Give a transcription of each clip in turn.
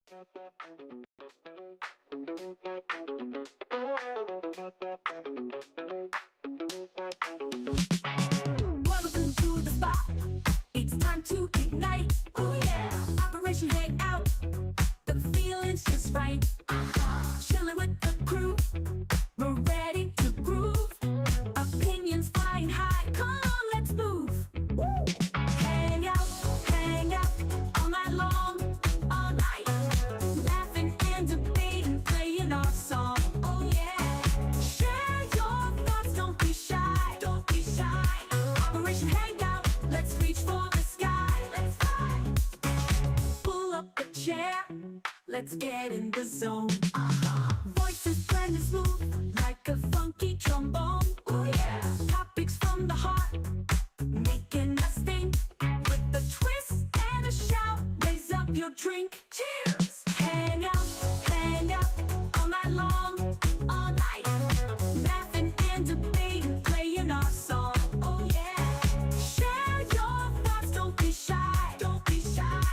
Welcome to the spot. It's time to ignite. Oh yeah. Operation Hangout. The feeling's just right. Chilling with the crew. We're ready to groove. Opinions flying high. Come on, let's move. Hang out all night long, all night. Laughing and debating, playing our song. Oh yeah. Share your thoughts, don't be shy. Don't be shy. Operation Hangout, let's reach for the sky. Let's fly. Pull up a chair, let's get in the zone. Voices blending smooth like a funky trombone. Oh yeah. Topics from the heart, making us think. With a twist and a shout, raise up your drink. Cheers! Hang out all night long, all night. Laughing and debating, playing our song. Oh yeah. Share your thoughts, don't be shy. Don't be shy.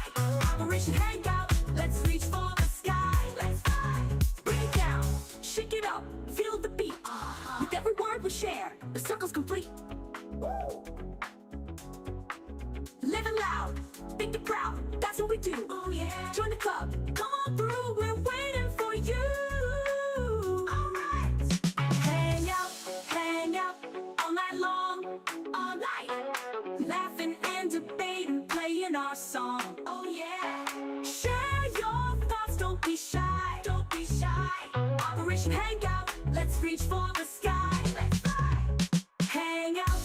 Operation Hangout, let's reach for the sky. Let's fly. Bring it down, shake it up, feel the beat. With every word we share, the circle's complete. Living loud, think it proud, that's what we do. Oh yeah. Join the club, come on through, we're waiting for you. Alright. Hang out, all night long, all night. Laughing and debating, playing our song. Oh yeah. Share your thoughts, don't be shy. Don't be shy. Operation Hangout, let's reach for the sky. Let's fly. Hang out.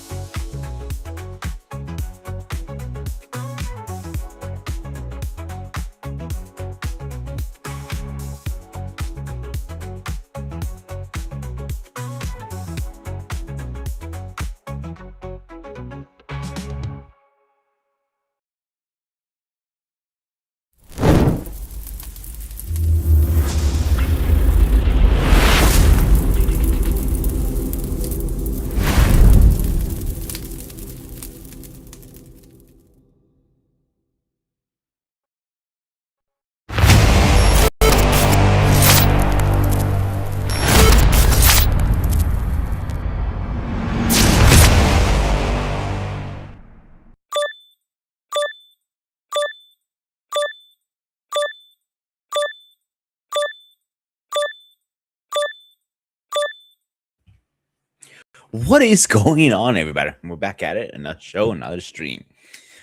What is going on, everybody? We're back at it. Another show, another stream.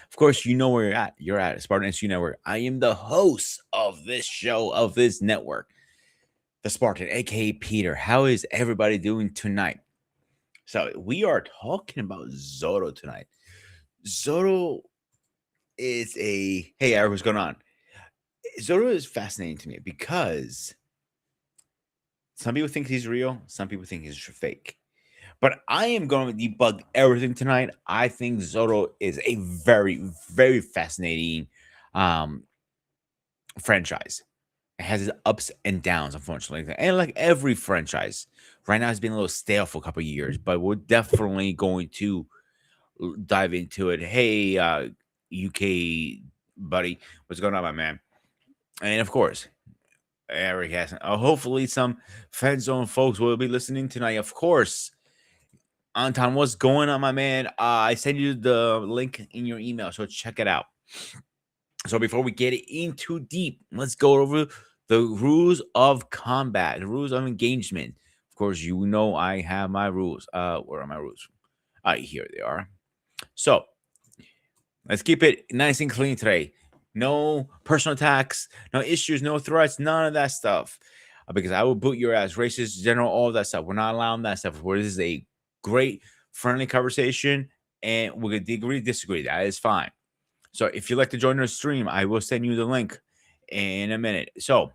Of course, you know where you're at. You're at Spartan SU Network. I am the host of this show, of this network, the Spartan, aka Peter. How is everybody doing tonight? So, we are talking about Zorro tonight. Zorro is a hey, Eric, what's going on? Zorro is fascinating to me because some people think he's real, some people think he's fake. But I am going to debug everything tonight. I think Zorro is a very, very fascinating um, franchise. It has its ups and downs, unfortunately. And like every franchise, right now it's been a little stale for a couple of years, but we're definitely going to dive into it. Hey, UK buddy, what's going on, my man? And of course, Eric has. Hopefully, some fan zone folks will be listening tonight. Of course, Anton, what's going on, my man? I sent you the link in your email, so check it out. So before we get in too deep, let's go over the rules of combat, the rules of engagement. Of course, you know I have my rules. Where are my rules? Here they are. So let's keep it nice and clean today. No personal attacks, no issues, no threats, none of that stuff. Because I will boot your ass, racist, general, all that stuff. We're not allowing that stuff. This is a great, friendly conversation, and we're gonna agree, disagree. That is fine. So if you'd like to join our stream, I will send you the link in a minute. So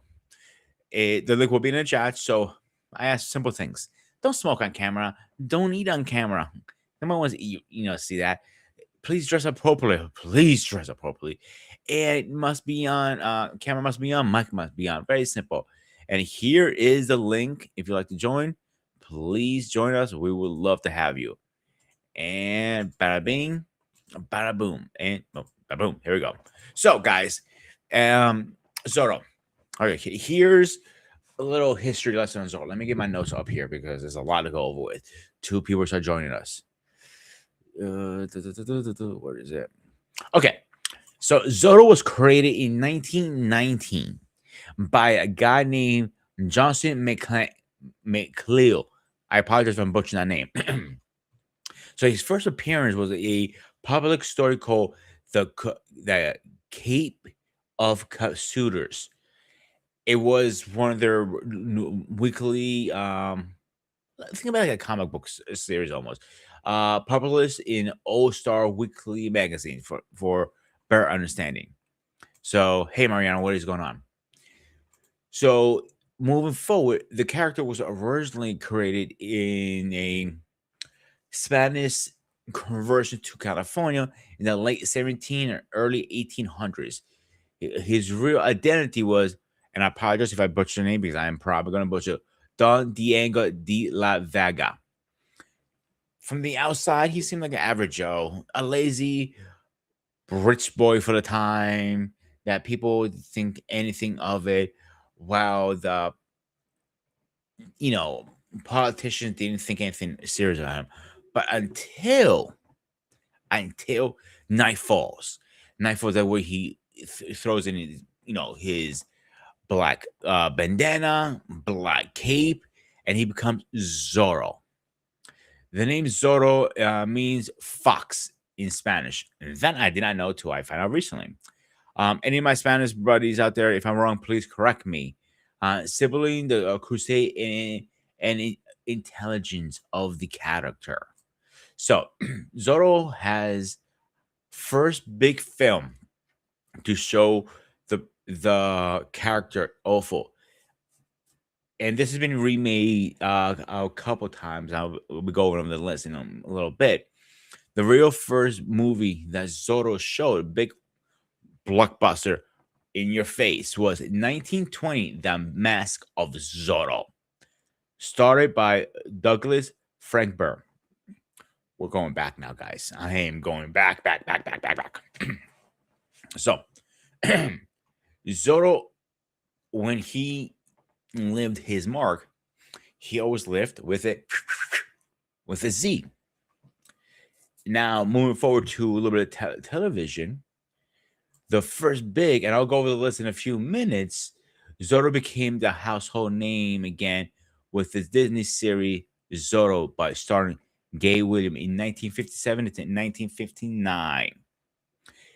the link will be in the chat. So I ask simple things: don't smoke on camera, don't eat on camera. Nobody wants to eat, see that. Please dress appropriately. Please dress appropriately. It must be on. Camera must be on. Mic must be on. Very simple. And here is the link. If you'd like to join, please join us. We would love to have you. And bada bing, bada boom, and bada boom. Here we go. So, guys, Zorro. Okay, here's a little history lesson on Zorro. Let me get my notes up here because there's a lot to go over with. Two people start joining us. Where is it? Okay, so Zorro was created in 1919 by a guy named Johnson McCleel. I apologize if I'm butchering that name. So his first appearance was a public story called the Cape of Suitors. It was one of their weekly think about like a comic book series almost. Published in All Star Weekly magazine for better understanding. So, hey Mariano, what is going on? So, moving forward, the character was originally created in a Spanish conversion to California in the late 17 or early 1800s. His real identity was, and I apologize if I butcher the name because I am probably going to butcher, Don Diego de la Vega. From the outside, he seemed like an average Joe, a lazy, rich boy for the time that people would think anything of it, while the politicians didn't think anything serious about him. But until night falls, that way he throws in his black bandana, black cape, and he becomes Zorro. The name Zorro means fox in Spanish. And that I did not know till I found out recently. Any of my Spanish buddies out there, if I'm wrong, please correct me. Sibling the crusade and intelligence of the character. So Zorro has first big film to show the character awful, and this has been remade a couple times. We'll go over the list in a little bit. The real first movie that Zorro showed, big blockbuster in your face, was 1920, The Mask of Zorro, started by Douglas Frankberg. We're going back now, guys. I am going back. So, Zorro, when he lived his mark, he always lived with it with a Z. Now, moving forward to a little bit of television, the first big, and I'll go over the list in a few minutes, Zorro became the household name again with the Disney series Zorro by starring Gay William in 1957 to 1959.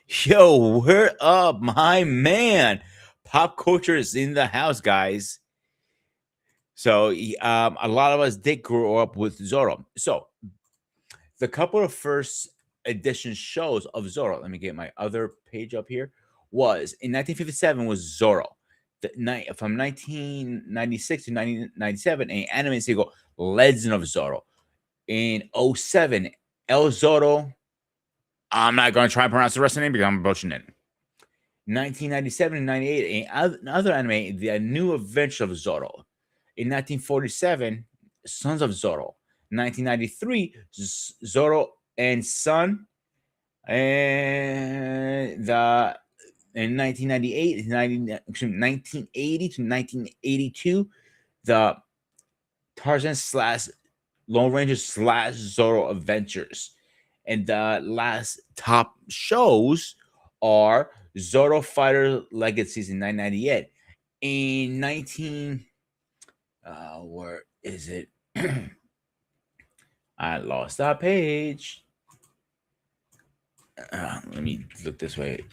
Yo, where up, my man? Pop culture is in the house, guys. So, a lot of us did grow up with Zorro. So, the couple of first edition shows of Zorro, let me get my other page up here, was in 1957 was Zorro. From 1996 to 1997, an animated sequel, Legend of Zorro. In 07, El Zorro. I'm not going to try and pronounce the rest of the name because I'm butchering it. 1997 and 98, another anime, The New Adventure of Zorro. In 1947, Sons of Zorro. 1993, Zorro and Son. And in 1998, 1980 to 1982, the Tarzan / Lone Ranger / Zorro Adventures. And the last top shows are Zorro Fighter Legacies in 1998. In 19, where is it? I lost that page. Let me look this way.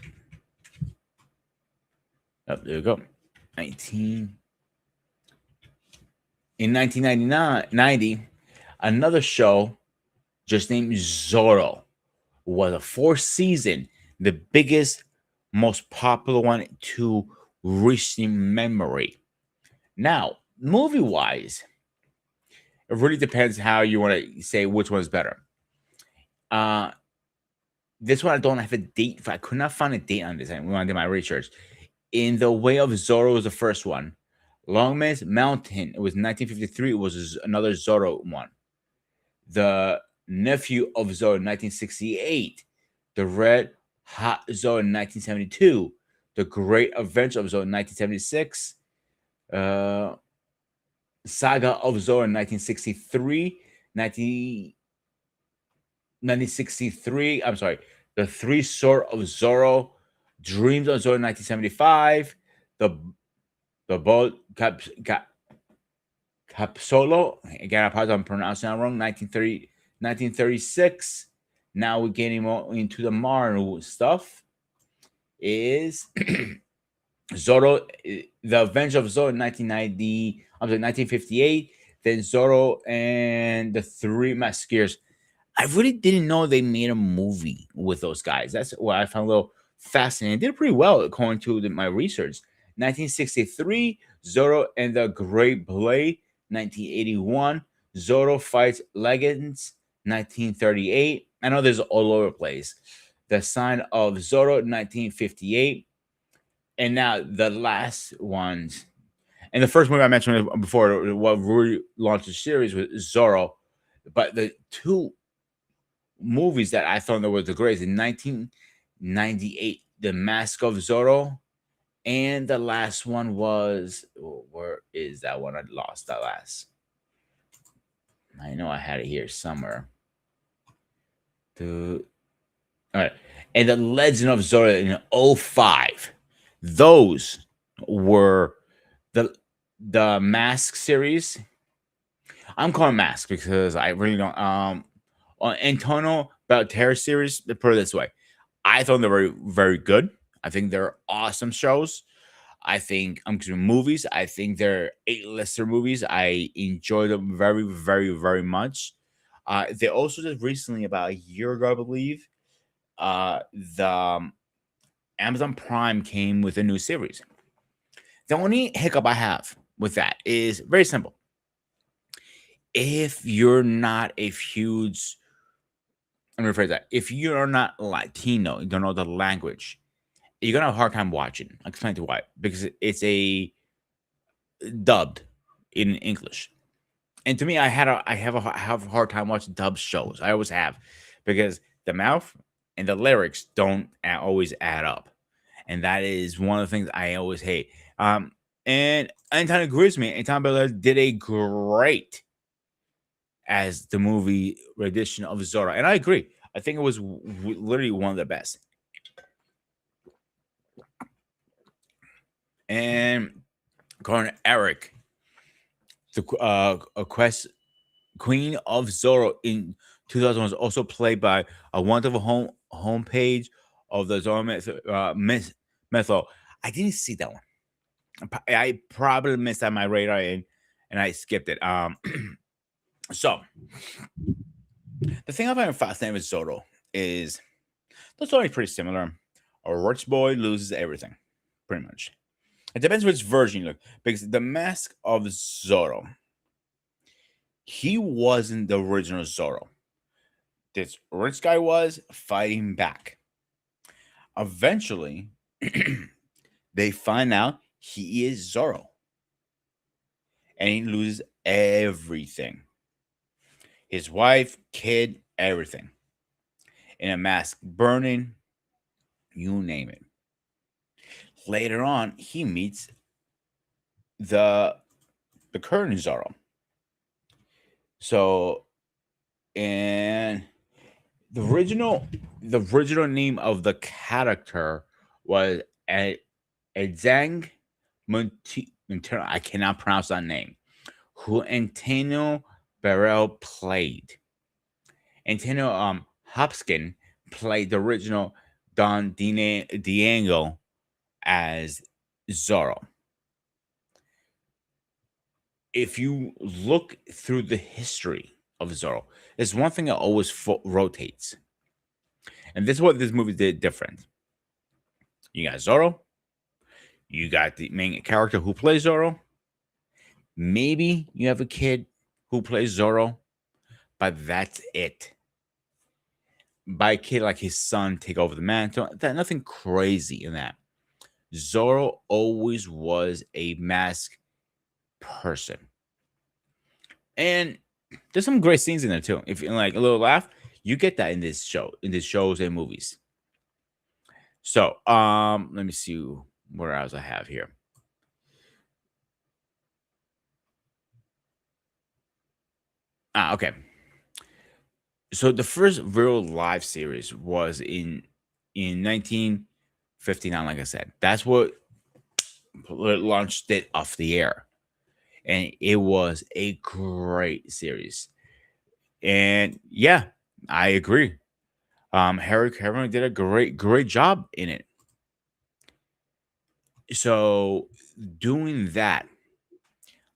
Oh, there we go. 19. In 1990, another show just named Zorro was a 4th season, the biggest, most popular one to recent memory. Now, movie-wise, it really depends how you want to say which one is better. This one I don't have a date for. I could not find a date on this. I want to do my research. In the Way of Zorro was the first one. Longman's Mountain, it was 1953. It was another Zorro one. The Nephew of Zorro, 1968. The Red Hot Zorro, 1972. The Great Adventure of Zorro, 1976. Uh, Saga of Zorro in 1963, 1963. I'm sorry. The Three Sword of Zorro, Dreams of Zorro 1975, the the Bold Capsolo. Again, I apologize, I'm pronouncing that wrong. 1936. Now we're getting more into the modern stuff. Is Zorro, the Revenge of Zorro in 1990, I'm sorry, 1958. Then Zorro and the Three Musketeers. I really didn't know they made a movie with those guys. That's what I found a little fascinating. Did pretty well according to my research. 1963, Zorro and the Great Blade. 1981, Zorro fights Legends. 1938. I know there's all over the place. The Sign of Zorro. 1958. And now the last ones. And the first movie I mentioned before, what really launched the series, was Zorro. But the two movies that I thought that was the greatest in 1998, The Mask of Zorro, and the last one was, where is that one? I lost that last. I know I had it here somewhere. The All right, and The Legend of Zorro in '05. Those were the Mask series. I'm calling Mask because I really don't. On Antonio Baltera series, put it this way, I thought they were very good. I think they're awesome shows. I think movies. I think they're A-lister movies. I enjoy them very, very, very much. They also just recently, about a year ago, I believe, the Amazon Prime came with a new series. The only hiccup I have with that is very simple. If you're not a huge, let me rephrase that. If you're not Latino, you don't know the language, you're gonna have a hard time watching. I'll explain to you why. Because it's a dubbed in English, and to me, I have a hard time watching dubbed shows. I always have, because the mouth and the lyrics don't always add up, and that is one of the things I always hate. And Anton agrees with me. Anton Belair did a great as the movie rendition of Zorro, and I agree. I think it was literally one of the best. And Colonel Eric, the a quest Queen of Zorro in 2000 was also played by a wonderful homepage of the Zorro method. I didn't see that one. I probably missed that on my radar, and I skipped it. So the thing I find fascinating with Zorro is the story is pretty similar. A rich boy loses everything, pretty much. It depends which version you look, because the Mask of Zorro, he wasn't the original Zorro. This rich guy was fighting back. Eventually, they find out he is Zorro, and he loses everything: his wife, kid, everything. In a mask burning, you name it. Later on, he meets the current Zorro. So, and the original name of the character was Edzang Montero. I cannot pronounce that name. Who Antonio Barrel played. Antonio Hopkins played the original Don Diego as Zorro. If you look through the history of Zorro, there's one thing that always rotates. And this is what this movie did different. You got Zorro, you got the main character who plays Zorro. Maybe you have a kid who plays Zorro, but that's it. By a kid like his son take over the mantle, nothing crazy in that. Zorro always was a mask person. And there's some great scenes in there too. If you like a little laugh, you get that in this show, in these shows and movies. So, let me see where else I have here. Okay. So the first real live series was in 1959. Like I said, that's what launched it off the air, and it was a great series. And yeah, I agree. Harry Cameron did a great job in it. So doing that,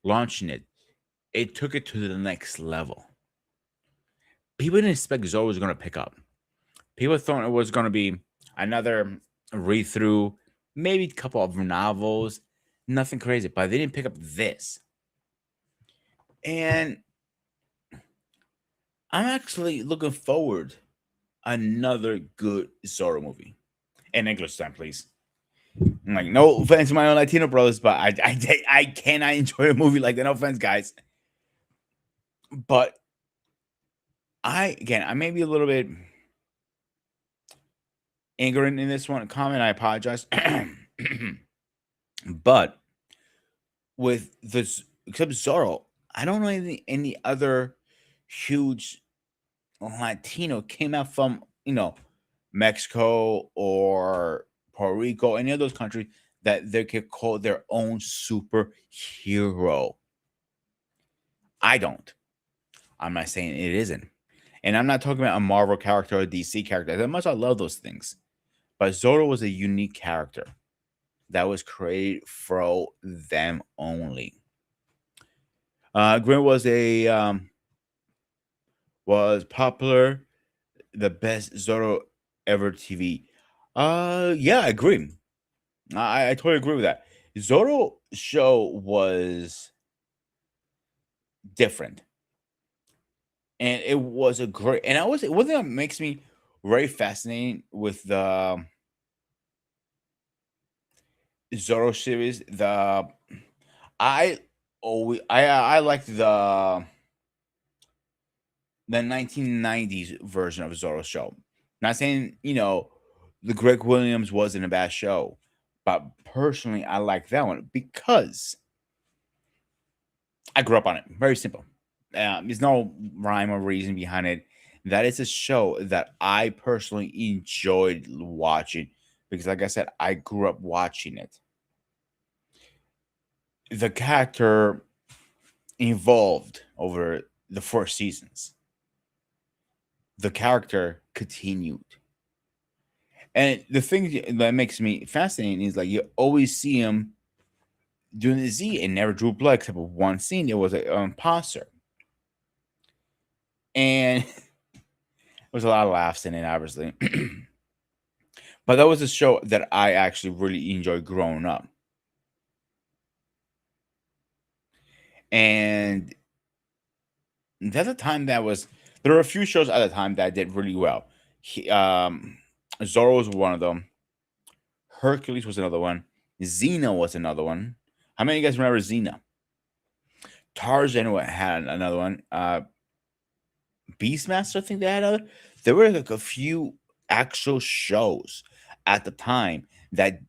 launching it, it took it to the next level. People didn't expect Zorro was going to pick up. People thought it was going to be another read through, maybe a couple of novels, nothing crazy, but they didn't pick up this. And I'm actually looking forward another good Zorro movie. In English time, please. I'm like, no offense to my own Latino brothers, but I cannot enjoy a movie like that. No offense, guys. But I may be a little bit ignorant in this one comment. I apologize. But with this, except Zorro, I don't know any other huge Latino came out from Mexico or Puerto Rico, any of those countries that they could call their own superhero. I don't. I'm not saying it isn't. And I'm not talking about a Marvel character or a DC character. As much as I love those things. But Zorro was a unique character that was created for them only. Grant was popular, the best Zorro ever TV. Yeah, I agree. I totally agree with that. Zorro show was different, and it was a great. And I was one thing that makes me very fascinating with the Zorro series. I I like the 1990s version of Zorro show. Not saying the Greg Williams wasn't a bad show, but personally I like that one because I grew up on it. Very simple. There's no rhyme or reason behind it. That is a show that I personally enjoyed watching because, like I said, I grew up watching it. The character evolved over the 4 seasons. The character continued. And the thing that makes me fascinating is like you always see him doing the Z and never drew blood except for one scene. It was an imposter. And there was a lot of laughs in it, obviously. But that was a show that I actually really enjoyed growing up. And that's a time that was there were a few shows at the time that did really well. Zorro was one of them. Hercules was another one. Xena was another one. How many of you guys remember Xena? Tarzan had another one. Beastmaster, I think they had other. There were like a few actual shows at the time that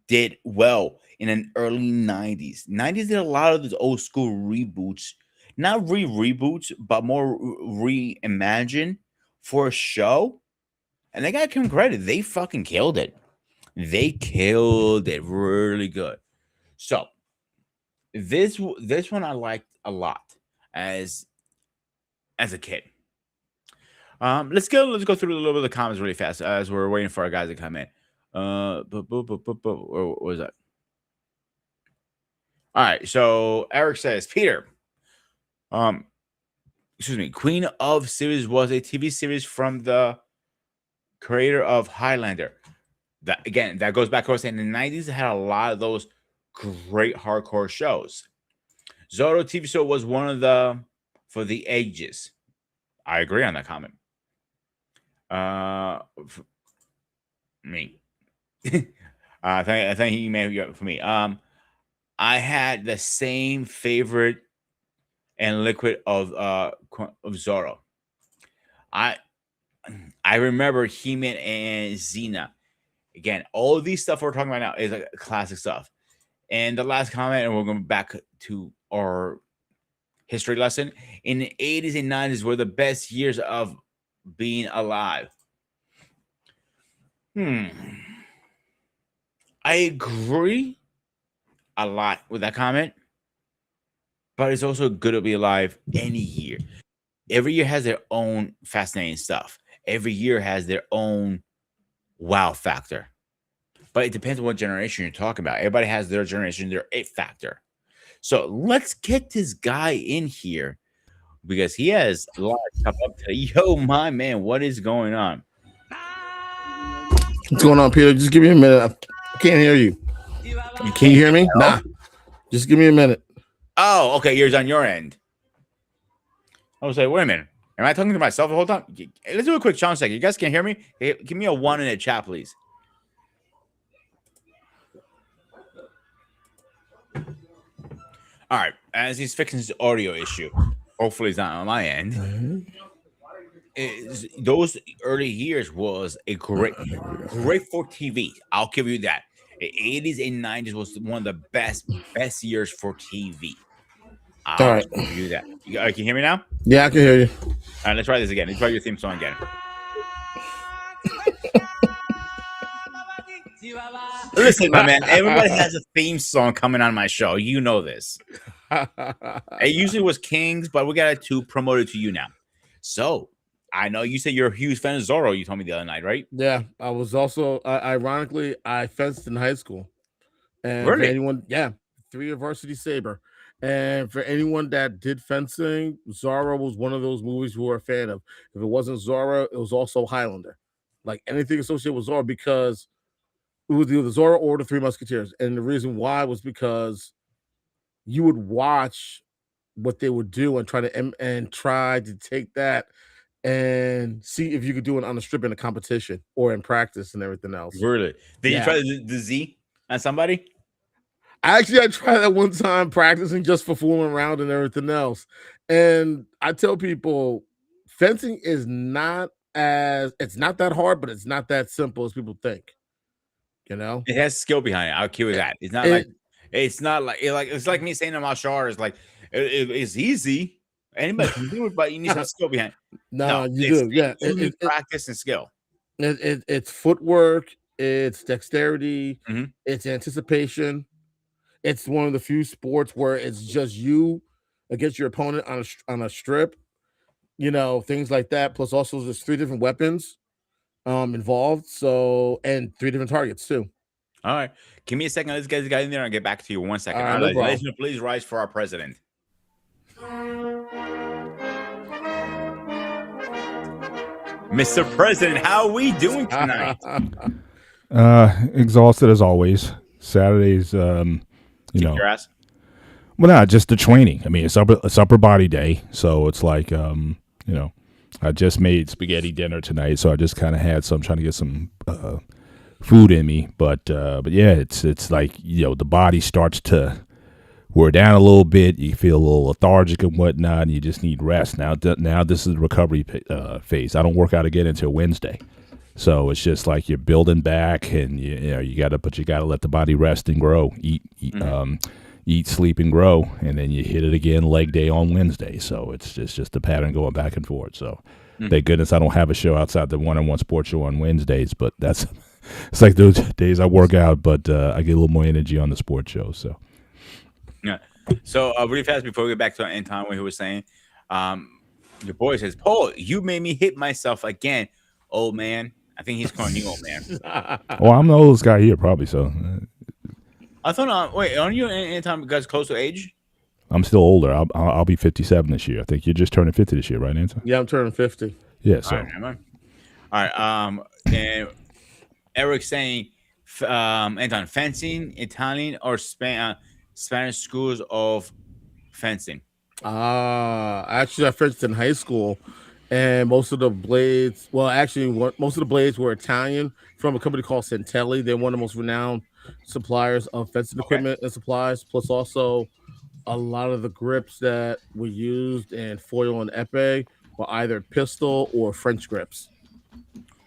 did well in an early 90s. 90s did a lot of those old school reboots, not reboots, but more reimagined for a show. And they got to give them credit. They fucking killed it. They killed it really good. So this one I liked a lot as a kid. Let's go through a little bit of the comments really fast as we're waiting for our guys to come in. What was that? All right. So Eric says, Peter, um, excuse me, Queen of Series was a TV series from the creator of Highlander. That again, that goes back to what I was saying. In the 90s, it had a lot of those great hardcore shows. Zorro TV show was one of the for the ages. I agree on that comment. Me. I think he may have for me. I had the same favorite and liquid of Zorro. I I remember He-Man and Xena. Again, all of these stuff we're talking about now is like classic stuff. And the last comment, and we're going back to our history lesson. In the 80s and 90s were the best years of being alive. Hmm. I agree a lot with that comment, but it's also good to be alive any year. Every year has their own fascinating stuff. Every year has their own wow factor. But it depends on what generation you're talking about. Everybody has their generation, their it factor. So let's get this guy in here because he has a lot of stuff up today. Yo, my man, what is going on? What's going on, Peter? Just give me a minute. I can't hear you. You Can you can't hear me? Nah. Just give me a minute. Oh, okay. Yours on your end. I was like, wait a minute. Am I talking to myself the whole time? Let's do a quick sound check. You guys can hear me? Hey, give me a 1 in the chat, please. All right. As he's fixing his audio issue, hopefully it's not on my end. Those early years was a great for TV. I'll give you that. The 80s and 90s was one of the best years for TV. All I'll right. give you that. You can hear me now? Yeah, I can hear you. All right, let's try this again. Let's try your theme song again. Listen, my man, everybody has a theme song coming on my show. You know this. It usually was Kings, but we got to promote it to you now. So, I know you said you're a huge fan of Zorro. You told me the other night, right? Yeah, I was also ironically I fenced in high school, and Really? for anyone, yeah, 3-year varsity saber, and for anyone that did fencing, Zorro was one of those movies we were a fan of. If it wasn't Zorro, it was also Highlander, like anything associated with Zorro, because it was either Zorro or the Three Musketeers, and the reason why was because you would watch what they would do and try to take that and see if you could do it on the strip in a competition or in practice and everything else. Really? Did you Yeah. try the Z on somebody? I tried that one time practicing just for fooling around and everything else. And I tell people fencing is it's not that hard, but it's not that simple as people think. You know? It has skill behind it. I'll give you that. It's not like it's like me saying to martial arts, like it's easy. Anybody can do it, but you need some skill behind it. No, you do. Yeah. You need practice and skill. It's footwork, it's dexterity, Mhm. it's anticipation. It's one of the few sports where it's just you against your opponent on a strip, things like that. Plus, also there's 3 different weapons involved, so and 3 different targets too. All right. Give me a second. Let's get this guy in there and get back to you 1 second. All right, All no right, problem. legend, please rise for our president. Mr. President, how are we doing tonight? Exhausted as always. Saturdays, Kick your ass. well, not just the training. I mean, it's upper body day, so it's like, I just made spaghetti dinner tonight, so I just kind of had some, trying to get some food in me. But yeah, it's like the body starts to wear down a little bit. You feel a little lethargic and whatnot, and you just need rest. Now this is the recovery phase. I don't work out again until Wednesday. So it's just like you're building back, and you got to let the body rest and grow. Eat, sleep, and grow, and then you hit it again leg day on Wednesday. So it's just a pattern going back and forth. So thank goodness I don't have a show outside the one-on-one sports show on Wednesdays. But it's like those days I work out, but I get a little more energy on the sports show. So Yeah. So really fast before we get back to Anton, what he was saying, your boy says, "Paul, you made me hit myself again, old man." I think he's calling you old man. well, I'm the oldest guy here probably. So I thought, wait, aren't you Anton guys close to age? I'm still older. I'll be 57 this year. I think you're just turning 50 this year, right, Anton? Yeah, I'm turning 50. Yeah. So All right. And Eric's saying, Anton, fencing, Italian or Spanish schools of fencing. Actually, I fenced in high school, and most of the blades were Italian from a company called Santelli. They're one of the most renowned suppliers of fencing equipment and supplies. Plus, also a lot of the grips that were used in foil and epee were either pistol or French grips.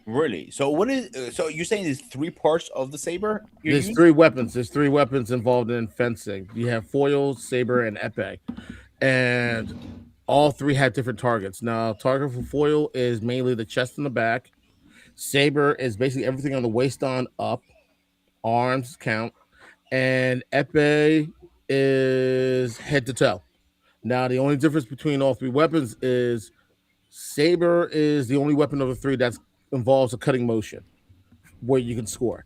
Really? So what is? So you're saying there's 3 parts of the saber? There's 3 weapons. There's 3 weapons involved in fencing. You have foil, saber, and epee. and all three had different targets. Now, target for foil is mainly the chest and the back. Saber is basically everything on the waist on up. Arms count, and epee is head to toe. Now, the only difference between all three weapons is saber is the only weapon of the three that involves a cutting motion where you can score.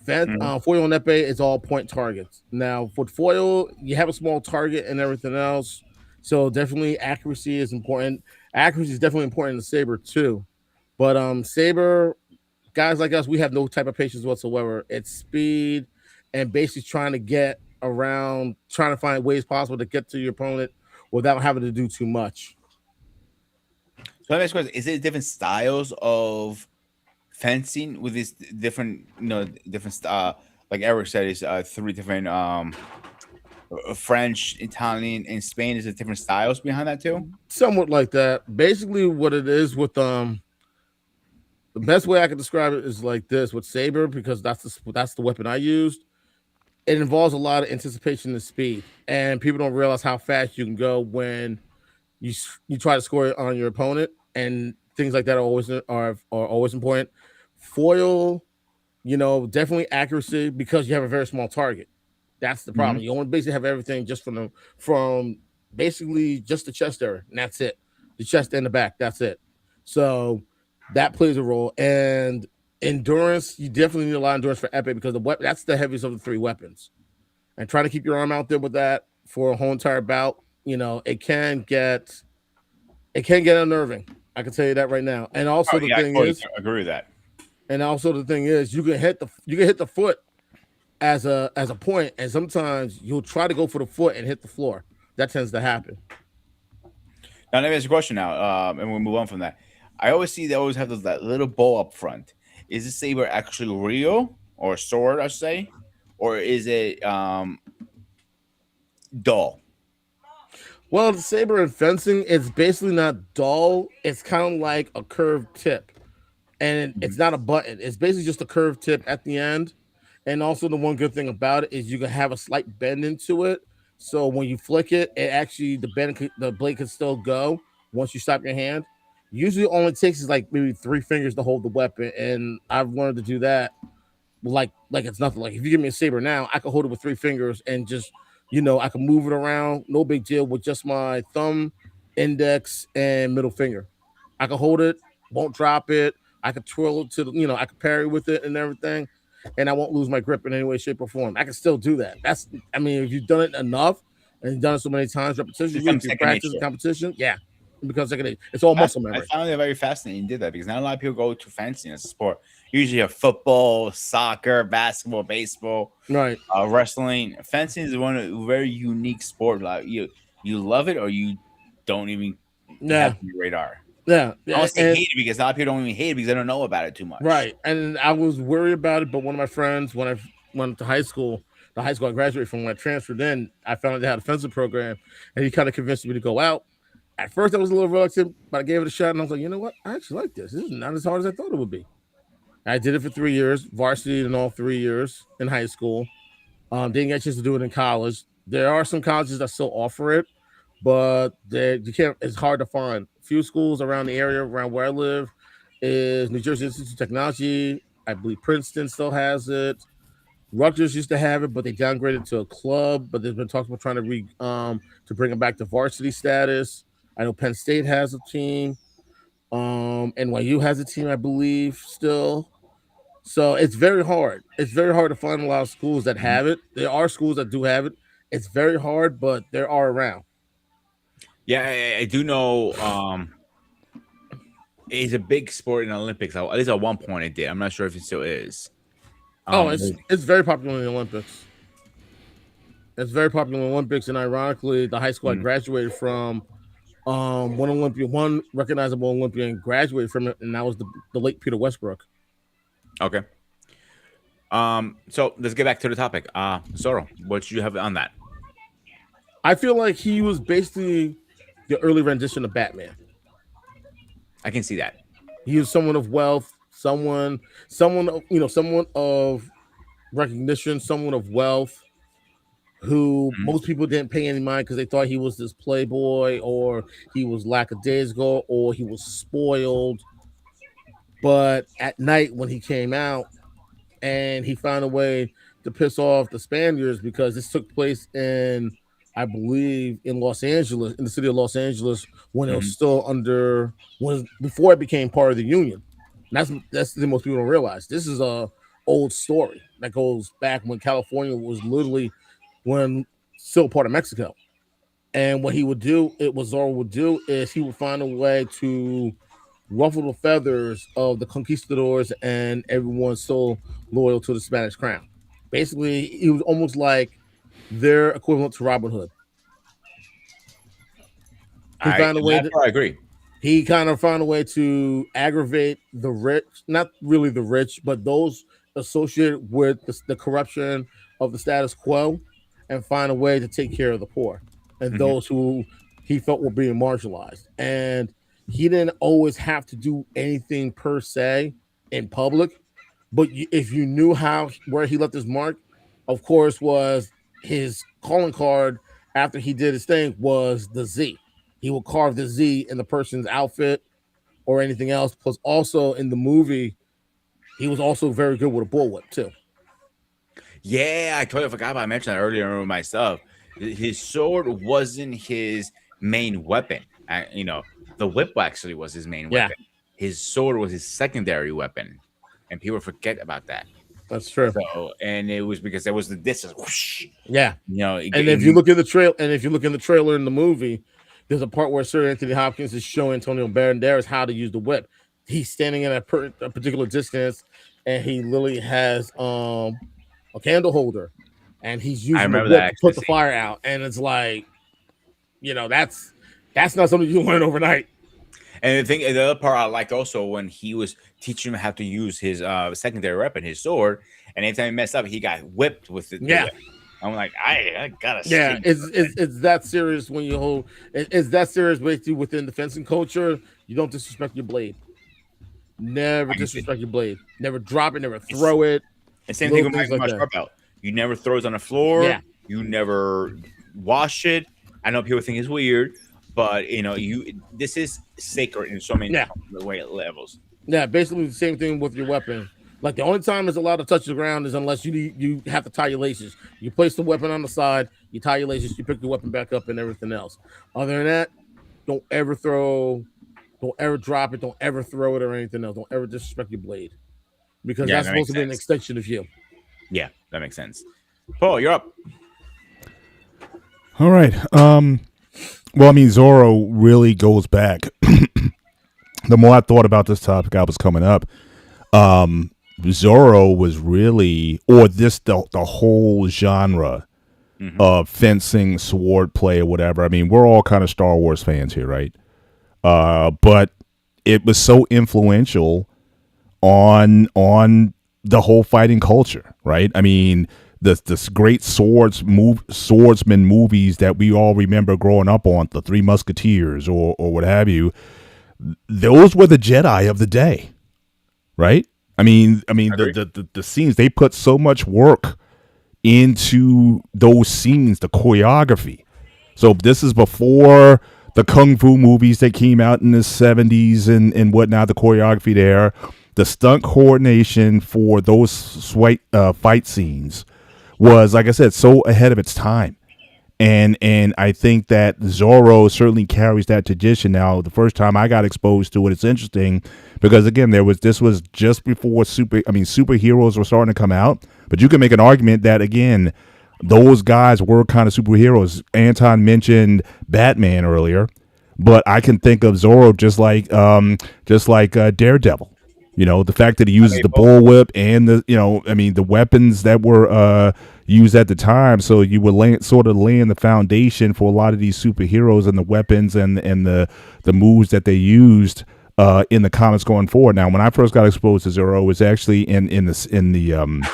Mhm. Foil and epee is all point targets. Now, for foil, you have a small target and everything else, so definitely accuracy is important. Accuracy is definitely important in the saber too. But saber guys like us, we have no type of patience whatsoever. It's speed and basically trying to get around, trying to find ways possible to get to your opponent without having to do too much. So, my next question is: it different styles of fencing with these different, different like Eric said, is three different French, Italian, and Spain. Is it different styles behind that too? Somewhat like that. Basically, what it is with the best way I can describe it is like this with saber because that's the weapon I used. It involves a lot of anticipation and speed, and people don't realize how fast you can go when you try to score it on your opponent, and things like that are always important. Foil, definitely accuracy because you have a very small target. That's the Hmm. problem. You only basically have everything just from basically just the chest area, and that's it. The chest and the back, that's it. So that plays a role. And endurance, you definitely need a lot of endurance for epic because that's the heaviest of the three weapons. And trying to keep your arm out there with that for a whole entire bout, it can get unnerving. I can tell you that right now. And Oh also the yeah, I thing totally is, agree with that. you can hit the foot as a point, and sometimes you'll try to go for the foot and hit the floor. That tends to happen. Now, let me ask you a question now, and we'll move on from that. I always see they always have that little bow up front. Is this saber actually real or sword, I should say, or is it dull? Well, the saber in fencing, it's basically not dull. It's kind of like a curved tip, and Mhm. it's not a button. It's basically just a curved tip at the end. And also, the one good thing about it is you can have a slight bend into it. So when you flick it, the blade can still go once you stop your hand. Usually, all it takes is like maybe three fingers to hold the weapon, and I've learned to do that like it's nothing. Like if you give me a saber now, I can hold it with three fingers and just I can move it around, no big deal with just my thumb, index, and middle finger. I can hold it, won't drop it. I could twirl it I could parry with it and everything, and I won't lose my grip in any way, shape, or form. I can still do that. I mean, if you've done it enough and you've done it so many times, It repetitively becomes through second practice and nature. competition, yeah, it becomes second nature. It's all muscle I memory, found it very fascinating you did that because not a lot of people go to fencing as a sport. Usually, a football, soccer, basketball, baseball, right? wrestling. Fencing is one of a very unique sport. Like you love it or you don't even have Yeah, it on your radar. yeah, I yeah, don't say and hate it because a lot of people don't even hate it because they don't know about it too much. right. And I was worried about it, but one of my friends, when I went to high school, the high school I graduated from, when I transferred in, I found out they had a fencing program, and he kind of convinced me to go out. At first, I was a little reluctant, but I gave it a shot, and I was like, you know what? I actually like this. This is not as hard as I thought it would be. I did it for 3 years, varsity in all 3 years in high school. Didn't get a chance to do it in college. There are some colleges that still offer it, but you can't. It's hard to find. A few schools around the area, around where I live, is New Jersey Institute of Technology. I believe Princeton still has it. Rutgers used to have it, but they downgraded to a club. But there's been talks about trying to bring it back to varsity status. I know Penn State has a team. NYU has a team, I believe, still. So it's very hard. It's very hard to find a lot of schools that Mhm. have it. There are schools that do have it. It's very hard, but there are around. Yeah, I do know. It's a big sport in the Olympics. At least at one point it did. I'm not sure if it still is. Oh, Um, it's very popular in the Olympics. It's very popular in the Olympics, and ironically, the high school I mm, graduated from, one recognizable Olympian graduated from it, and that was the late Peter Westbrook. okay. So let's get back to the topic. Zorro, what should you have on that? I feel like he was basically the early rendition of Batman. I can see that. He was someone of wealth, someone of recognition, someone of wealth who Mhm. most people didn't pay any mind because they thought he was this playboy or he was lackadaisical or he was spoiled. But at night when he came out and he found a way to piss off the Spaniards because this took place in, I believe, in Los Angeles, in the city of Los Angeles, when it was Mhm. still under, when before it became part of the Union. And that's the thing most people don't realize. This is a old story that goes back when California was literally when still part of Mexico. And what he would do, it was Zorro would do, is he would find a way to ruffle the feathers of the conquistadors and everyone so loyal to the Spanish crown. Basically, he was almost like their equivalent to Robin Hood. He I found a and way that's to where I agree. he kind of found a way to aggravate the rich, not really the rich, but those associated with the corruption of the status quo, and find a way to take care of the poor and Mhm. those who he felt were being marginalized. And he didn't always have to do anything per se in public, but if you knew how where he left his mark, of course, was his calling card after he did his thing was the Z. He would carve the Z in the person's outfit or anything else. Plus, also in the movie, he was also very good with a bullwhip too. Yeah, I totally forgot about I mentioned that earlier in my stuff. His sword wasn't his main weapon. The whip actually was his main Yeah, weapon. His sword was his secondary weapon, and people forget about that. that's true. So, and it was because there was the distance. Whoosh, Yeah, it and if you look in the trail, and if you look in the trailer in the movie, there's a part where Sir Anthony Hopkins is showing Antonio Banderas how to use the whip. He's standing at a particular distance, and he literally has a candle holder, and he's I using the remember whip that to actually put the scene. fire out. And it's like, that's not something you learn overnight. And the other part I liked also when he was teaching him how to use his secondary weapon, his sword, and anytime he messed up, he got whipped with the Yeah, whip. I'm like, I gotta yeah, see. it's that serious when you hold. It's that serious basically within the fencing culture. You don't disrespect your blade. Never I can see. disrespect your blade. Never drop it. Never It's throw it. the same thing Little with things my like martial that. art belt. You never throw it on the floor. Yeah, You never wash it. I know people think it's weird, but you this is sacred in so many yeah, levels. yeah. Basically, the same thing with your weapon. Like the only time it's allowed to touch the ground is unless you have to tie your laces. You place the weapon on the side, you tie your laces, you pick the weapon back up, and everything else. Other than that, don't ever throw, don't ever drop it, don't ever throw it or anything else. Don't ever disrespect your blade because Yeah, that's that supposed makes to be an sense. extension of you. Yeah, that makes sense. Paul, you're up. All right. Well, I mean, Zorro really goes back. The more I thought about this topic, I was coming up. Zorro was really, or this the whole genre Hmm. of fencing, sword play, or whatever. I mean, we're all kind of Star Wars fans here, right? But it was so influential on the whole fighting culture, right? I mean, the great swordsman movies that we all remember growing up on, the Three Musketeers or what have you. Those were the Jedi of the day, right? I mean, Agree. the scenes, they put so much work into those scenes, the choreography. So this is before the kung fu movies that came out in the 70s and whatnot. The choreography there, the stunt coordination for those fight scenes was, like I said, so ahead of its time. And I think that Zorro certainly carries that tradition. Now, the first time I got exposed to it, it's interesting because again, this was just before superheroes were starting to come out. But you can make an argument that again, those guys were kind of superheroes. Anton mentioned Batman earlier, but I can think of Zorro just like Daredevil. The fact that he I uses mean, the both. bullwhip and the weapons that were used at the time. So you were laying the foundation for a lot of these superheroes and the weapons and the moves that they used in the comics going forward. Now, when I first got exposed to Zorro, it was actually in the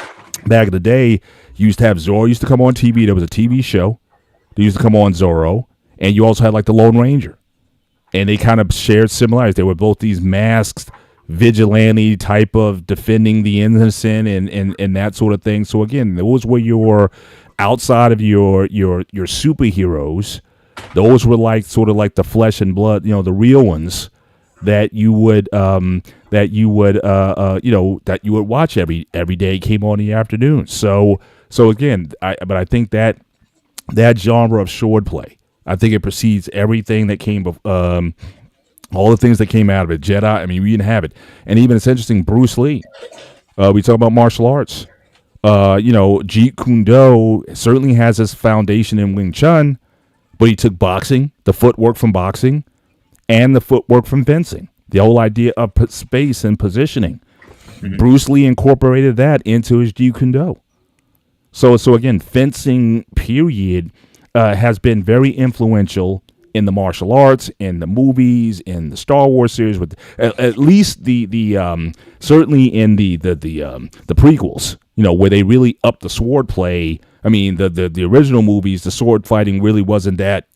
back of the day. You used to have Zorro used to come on TV. There was a TV show. They used to come on Zorro, and you also had like the Lone Ranger, and they kind of shared similarities. They were both these masked vigilante type of defending the innocent and that sort of thing. So again, those were your outside of your superheroes, those were like sort of like the flesh and blood, the real ones that you would that you would watch every day. It came on in the afternoon. So again, I think that genre of swordplay, I think it precedes everything that came all the things that came out of it. Jedi, I mean, we didn't have it. And even it's interesting, Bruce Lee, we talk about martial arts. Jeet Kune Do certainly has his foundation in Wing Chun, but he took boxing, the footwork from boxing, and the footwork from fencing. The whole idea of space and positioning. Mm-hmm. Bruce Lee incorporated that into his Jeet Kune Do. So again, fencing period has been very influential in the martial arts, in the movies, in the Star Wars series, with at least the certainly in the prequels, where they really upped the sword play. I mean, the original movies, the sword fighting really wasn't that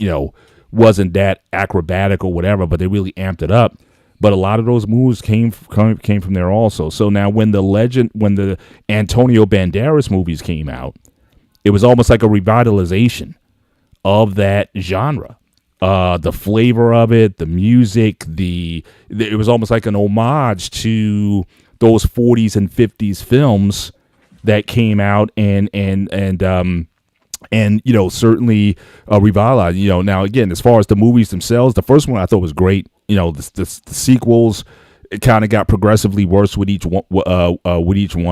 acrobatic or whatever, but they really amped it up. But a lot of those moves came from there also. So now when the Antonio Banderas movies came out, it was almost like a revitalization of that genre. The flavor of it, the music, it was almost like an homage to those 40s and 50s films that came out and certainly revitalized. Now again, as far as the movies themselves, the first one I thought was great. The sequels, it kind of got progressively worse with each one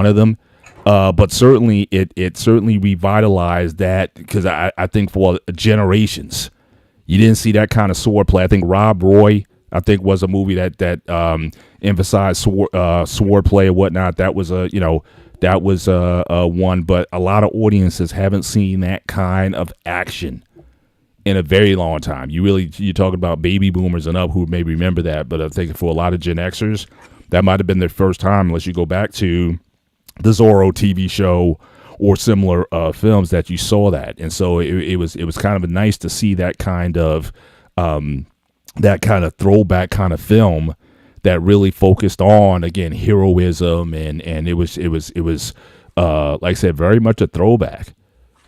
of them. But certainly it certainly revitalized that, because I think for generations, you didn't see that kind of sword play. I think Rob Roy, was a movie that emphasized sword play and whatnot. That was one, but a lot of audiences haven't seen that kind of action in a very long time. You're talking about baby boomers and up who may remember that, but I think for a lot of Gen Xers, that might have been their first time, unless you go back to the Zorro TV show or similar films that you saw that. And so it was kind of nice to see that kind of throwback kind of film that really focused on, again, heroism, and it was like I said, very much a throwback.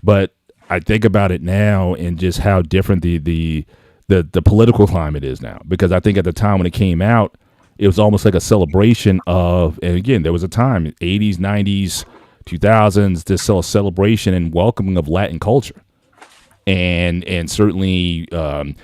But I think about it now and just how different the political climate is now, because I think at the time when it came out, it was almost like a celebration of, and again, there was a time, 80s, 90s, 2000s, this celebration and welcoming of Latin culture. And certainly, that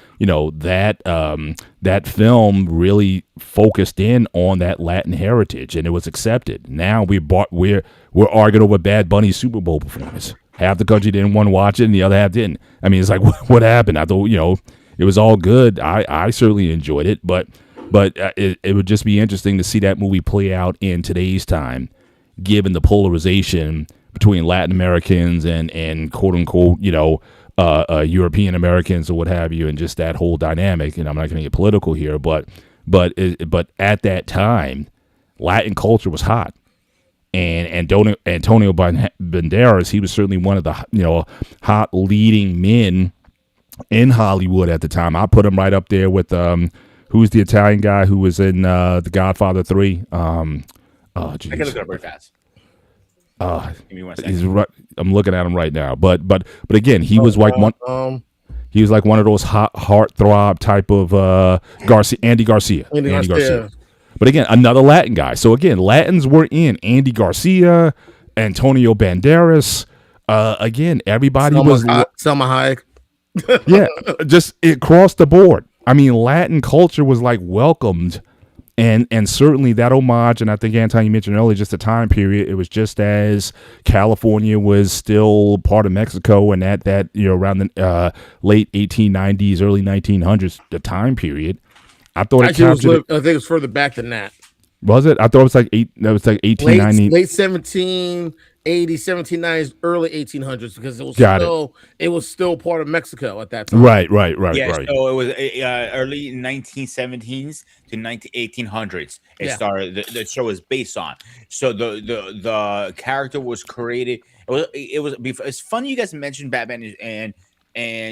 film really focused in on that Latin heritage, and it was accepted. Now we're arguing over Bad Bunny's Super Bowl performance. Half the country didn't want to watch it, and the other half didn't. I mean, it's like, what happened? I thought, it was all good. I certainly enjoyed it, but it would just be interesting to see that movie play out in today's time, given the polarization between Latin Americans and quote unquote, European Americans or what have you, and just that whole dynamic. And I'm not going to get political here, but at that time, Latin culture was hot, and Antonio Banderas, he was certainly one of the hot leading men in Hollywood at the time. I put him right up there with who's the Italian guy who was in The Godfather 3? I can look it up very fast. Give me 1 second. He's right. I'm looking at him right now, but again, he was like one. He was like one of those hot heartthrob type of Andy Garcia. But again, another Latin guy. So again, Latins were in Andy Garcia, Antonio Banderas. Again, everybody was Selma Hayek. Yeah, just across the board. I mean, Latin culture was like welcomed. And certainly that homage, and I think, Anton, you mentioned earlier, just the time period, it was just as California was still part of Mexico, and that around the late 1890s, early 1900s, the time period. I thought I think it was further back than that. Was it? I thought it was like 1890. Late 1780s, 1790s, early 1800s, because it was still part of Mexico at that time. Right. Yeah, so it was early 1917s to 1800s. It started. The show was based on. So the character was created. It's funny you guys mentioned Batman and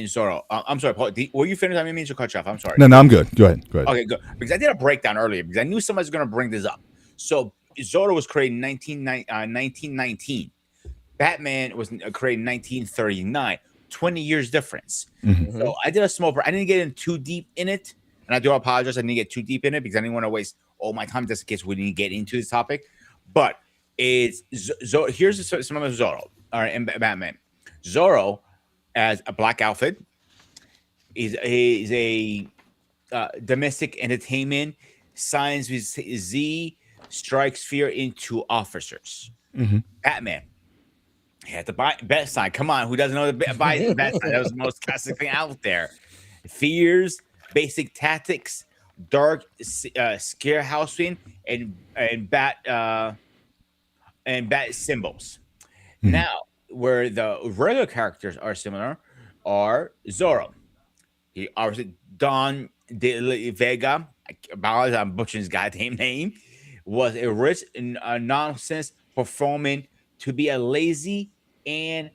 Zorro. I'm sorry, Paul. Were you finished? I mean to cut you off. I'm sorry. No, I'm good. Go ahead. Okay, good. Because I did a breakdown earlier because I knew somebody's going to bring this up. So Zorro was created in 1919. Batman was created in 1939, 20 years difference. Mhm. So I did a small. I didn't get in too deep in it, and I do apologize. I didn't get too deep in it because I didn't want to waste all my time just in case we didn't get into this topic. But it's here's some of Zorro. All right, and Batman. Zorro as a black outfit is a domestic entertainment. Science with Z strikes fear into officers. Mhm. Batman. He had the bet sign. Come on, who doesn't know the bet sign? That was the most classic thing out there. Fears, basic tactics, dark scare housing, and bat symbols. Mhm. Now, where the regular characters are similar, are Zorro. He obviously Don de Vega. I'm butchering his goddamn name. Was a rich and nonsense performing to be a lazy and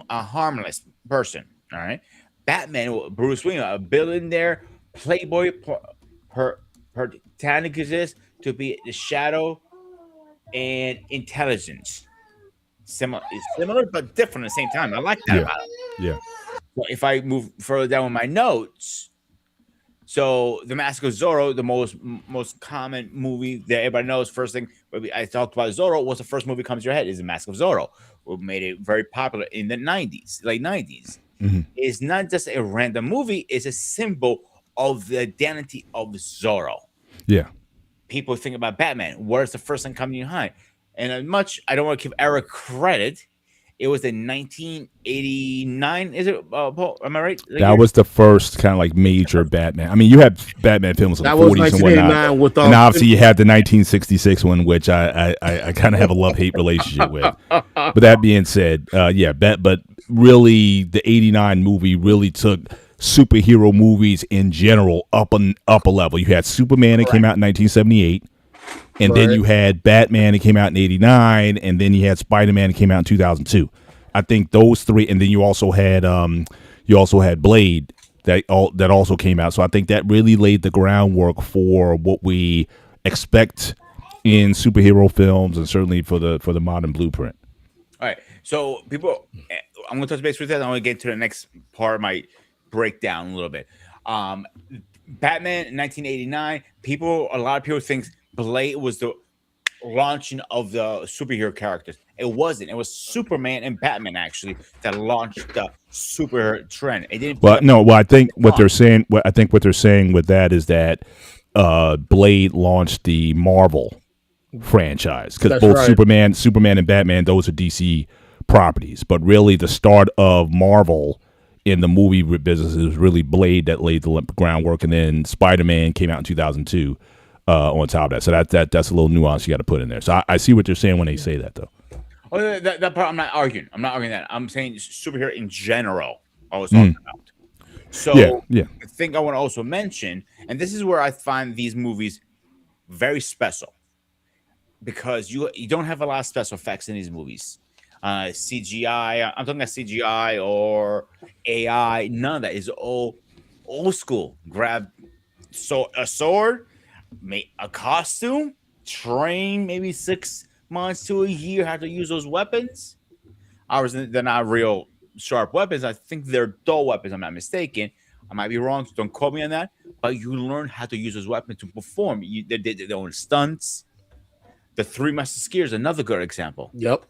a harmless person. All right. Batman, Bruce Wayne, a billionaire playboy per, protagonist to be the shadow and intelligence. Similar but different at the same time. I like that Yeah. about him. Yeah. So if I move further down with my notes, so the Mask of Zorro, the most common movie that everybody knows. First thing I talked about Zorro. What's the first movie comes to your head? Is the Mask of Zorro, who made it very popular in the '90s, late '90s. Mhm. It's not just a random movie; it's a symbol of the identity of Zorro. Yeah. People think about Batman. Where's the first thing coming to your mind? And as much I don't want to give Eric credit, it was in 1989. Is it? Paul, am I right? The That year? was the first kind of like major Batman. I mean, you had Batman films in the That was 40s and whatnot, 1989 with and obviously you had the 1966 one, which I kind of have a love hate relationship with. But that being said, yeah, but really the '89 movie really took superhero movies in general up a level. You had Superman that came out in 1978. And then Right. you had Batman that came out in '89, and then you had Spider-Man that came out in 2002. I think those three, and then you also had Blade that also came out. So I think that really laid the groundwork for what we expect in superhero films, and certainly for the modern blueprint. All right. So people, I'm going to touch base with that. I'm going to get to the next part of my breakdown a little bit. Um, Batman in 1989. A lot of people think Blade was the launching of the superhero characters. It wasn't. It was Superman and Batman actually that launched the superhero trend. It didn't pick Well, up no, well, I think what on. they're saying, what they're saying with that is that Blade launched the Marvel franchise because That's both right. Superman, and Batman, those are DC properties. But really, the start of Marvel in the movie business is really Blade that laid the groundwork, and then Spider-Man came out in 2002 on top of that. So that's a little nuance you got to put in there. So I see what they're saying when they say that, though. Oh, that part I'm not arguing. I'm not arguing that. I'm saying superhero in general. I was talking about. So Yeah, yeah. the thing I want to also mention, and this is where I find these movies very special because you don't have a lot of special effects in these movies. CGI. I'm talking about CGI or AI. None of that is all old school. Grab a sword, make a costume, train maybe 6 months to a year how to use those weapons. Ours, they're not real sharp weapons. I think they're dull weapons. I'm not mistaken. I might be wrong. So don't quote me on that. But you learn how to use those weapons to perform. They did their own stunts. The Three Musketeers, another good example. Yep.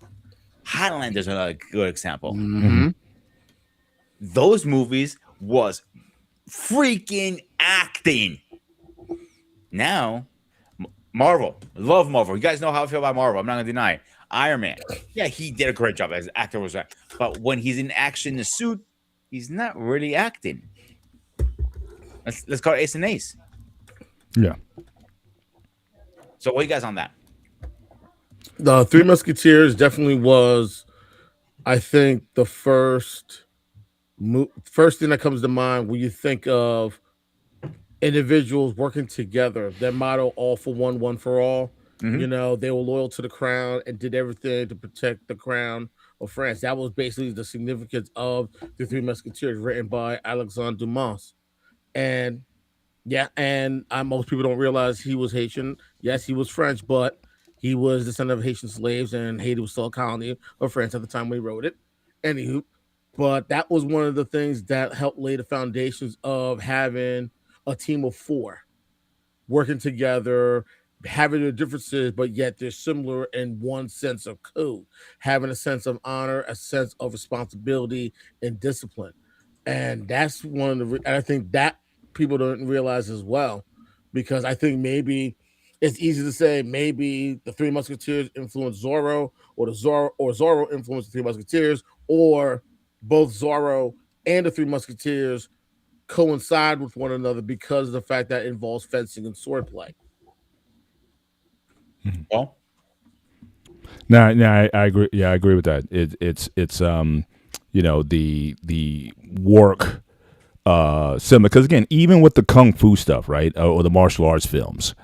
Highlander's another good example. Mm-hmm. Those movies was freaking acting. Now, Marvel, love Marvel. You guys know how I feel about Marvel. I'm not gonna deny it. Iron Man, yeah, he did a great job as an actor was that. But when he's in action in the suit, he's not really acting. Let's call it Ace and Ace. Yeah. So what you guys on that? The Three Musketeers definitely was, I think, the first thing that comes to mind when you think of individuals working together. Their motto, all for one for all. Mhm. You know, they were loyal to the crown and did everything to protect the crown of France. That was basically the significance of the Three Musketeers, written by Alexandre Dumas. And yeah, and most people don't realize he was Haitian. Yes, he was French, but He was descendant of Haitian slaves, and Haiti was still a colony of France at the time when he wrote it. Anywho, but that was one of the things that helped lay the foundations of having a team of four working together, having their differences, but yet they're similar in one sense of code, having a sense of honor, a sense of responsibility and discipline. And that's one of and I think that people don't realize as well, because I think maybe it's easy to say maybe the Three Musketeers influenced Zorro, or the Zorro influenced the Three Musketeers, or both Zorro and the Three Musketeers coincide with one another because of the fact that it involves fencing and swordplay. Well, No, I agree. Yeah, I agree with that. It's the work similar, because again, even with the kung fu stuff, right, or the martial arts films,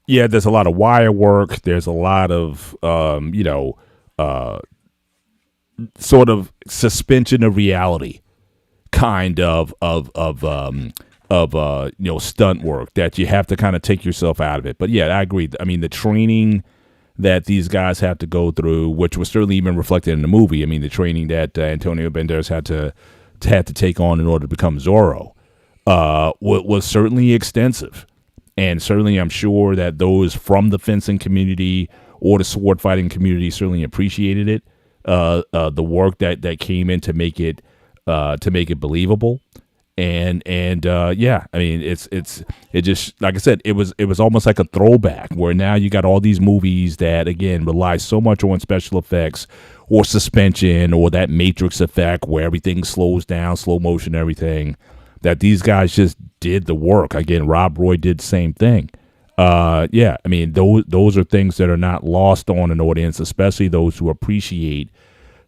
yeah, there's a lot of wire work. There's a lot of sort of suspension of reality kind of stunt work that you have to kind of take yourself out of it. But yeah, I agree. I mean, the training that these guys have to go through, which was certainly even reflected in the movie. I mean, the training that Antonio Banderas had to take on in order to become Zorro was certainly extensive, and certainly I'm sure that those from the fencing community or the sword fighting community certainly appreciated it. The work that came in to make it believable. And yeah, I mean, it just, like I said, it was almost like a throwback, where now you got all these movies that again rely so much on special effects or suspension or that Matrix effect where everything slows down, slow motion, everything, that these guys just did the work. Again, Rob Roy did the same thing. Yeah, I mean, those are things that are not lost on an audience, especially those who appreciate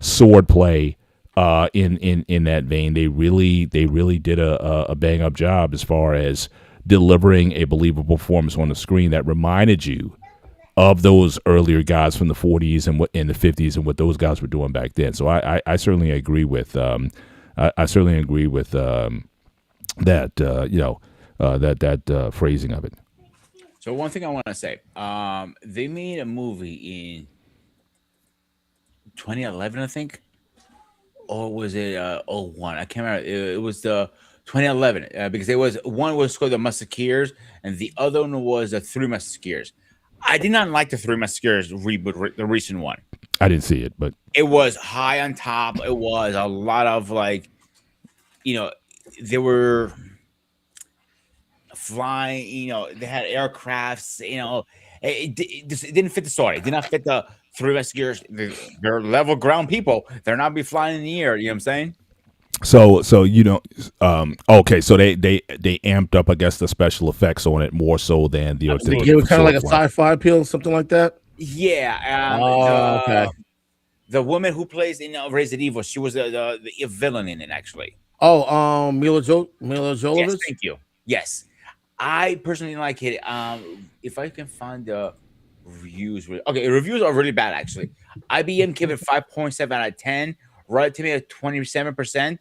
swordplay. In that vein, they really did a bang up job as far as delivering a believable performance on the screen that reminded you of those earlier guys from the 40s and what in the 50s and what those guys were doing back then. So I certainly agree with I certainly agree with that that phrasing of it. so one thing I want to say, they made a movie in 2011, I think, or was it 01? I can't remember. It was the 2011 because it was one was called the Musketeers and the other one was the Three Musketeers. I did not like the Three Musketeers reboot, the recent one. I didn't see it, but It was high on top. It was a lot of like, you know, they were flying. They had aircrafts. It didn't fit the story. It did not fit the Three Musketeers. They're level ground people. They're not be flying in the air. You know what I'm saying? so okay, so they amped up, I guess, the special effects on it more so than the Absolutely. It was kind of like a sword fight. sci-fi appeal, something like that. Yeah. Okay. The woman who plays in Resident Evil, she was the villain in it, actually. Oh, Mila Yes, Jovovich. thank you. Yes, I personally like it. If I can find the reviews, okay, reviews are really bad actually. IBM gave it 5.7 out of 10. Rotten Tomato at 27%,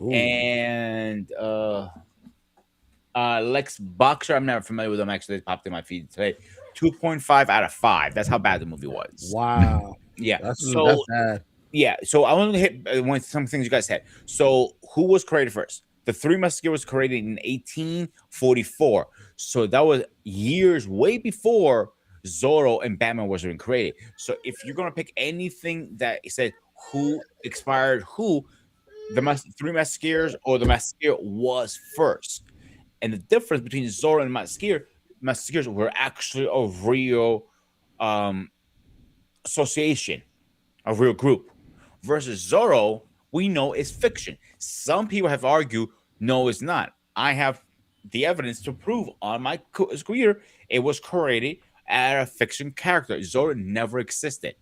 Ooh. and Lex Boxer. I'm not familiar with them actually. It popped in my feed today. 2.5 out of 5. That's how bad the movie was. Wow. Yeah. That's So bad. yeah, so I want to hit some things you guys said. So, who was created first? The Three Musketeers was created in 1844. So that was years way before Zorro and Batman was even created. So if you're gonna pick anything that said who expired who, the Three Musketeers or the Musketeer was first. And the difference between Zorro and Musketeers were actually a real um, association, a real group, versus Zorro, we know is fiction. Some people have argued, no, it's not. I have the evidence to prove on my computer it was created as a fiction character. Zorro never existed.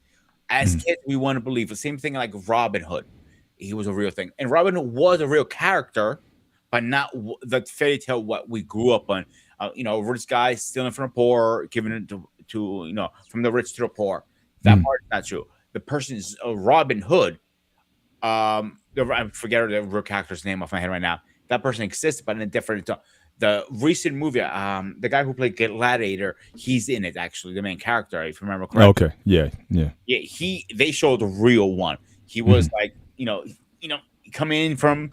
As Mm. kids, we want to believe the same thing like Robin Hood. He was a real thing. And Robin Hood was a real character, but not the fairy tale what we grew up on. Rich guys stealing from the poor, giving it to from the rich to the poor. That Mm. part is not true. The person is Robin Hood. I forget the real character's name off my head right now. That person exists, but in a different. the recent movie, the guy who played Gladiator, he's in it actually, the main character, if you remember correctly. Okay. Yeah. Yeah. Yeah, they showed the real one. He was Mhm. like, coming in from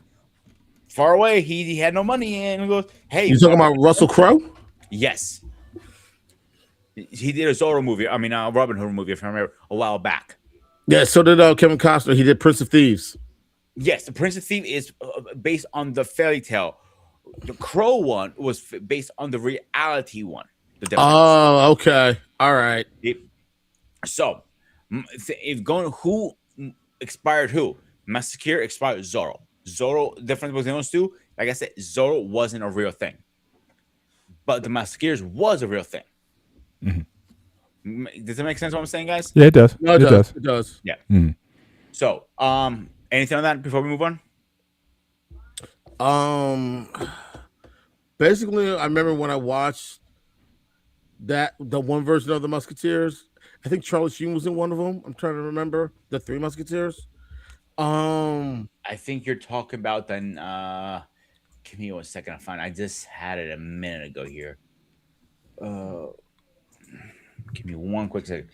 far away. He had no money, and he goes, "Hey, You talking about Russell Crowe? yes." He did a Zorro movie. I mean, a Robin Hood movie, if I remember, a while back. Yeah, so did Kevin Costner. He did Prince of Thieves. Yes, the Prince of Thieves is based on the fairy tale. The Crow one was based on the reality one. The difference. Oh, okay. All right. So, if going who expired who? Massacre expired Zorro. Zorro, difference between those two, like I said, Zorro wasn't a real thing. But the Massacres was a real thing. Does that make sense what I'm saying, guys? Yeah, it does. No, it does. It does. Yeah. Mhm. So, anything on that before we move on? Basically, I remember when I watched the one version of the Musketeers. I think Charlie Sheen was in one of them. I'm trying to remember the Three Musketeers. I think you're talking about then. Give me 1 second. I just had it a minute ago here. Give me one quick second.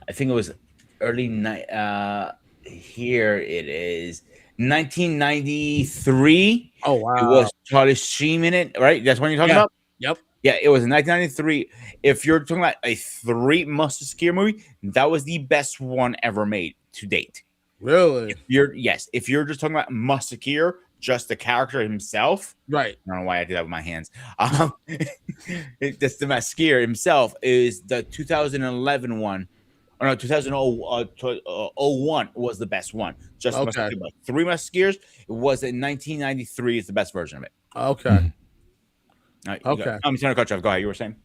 I think it was early night. Here it is, 1993. Oh It wow. was Charlie Sheen in it, right? That's what you're talking Yeah. about. Yep. Yeah, it was in 1993. If you're talking about a Three Musketeers movie, that was the best one ever made to date. Really? If you're just talking about Musketeer, just the character himself. Right. I don't know why I did that with my hands. That's the Musketeer himself is the 2011 one. Oh no, 2001 was the best one. Just Okay. Musketeer. But Three Musketeers, it was in 1993. Is the best version of it. Okay. Mhm. All right, Okay. I'm trying to cut you off. Go ahead. You were saying,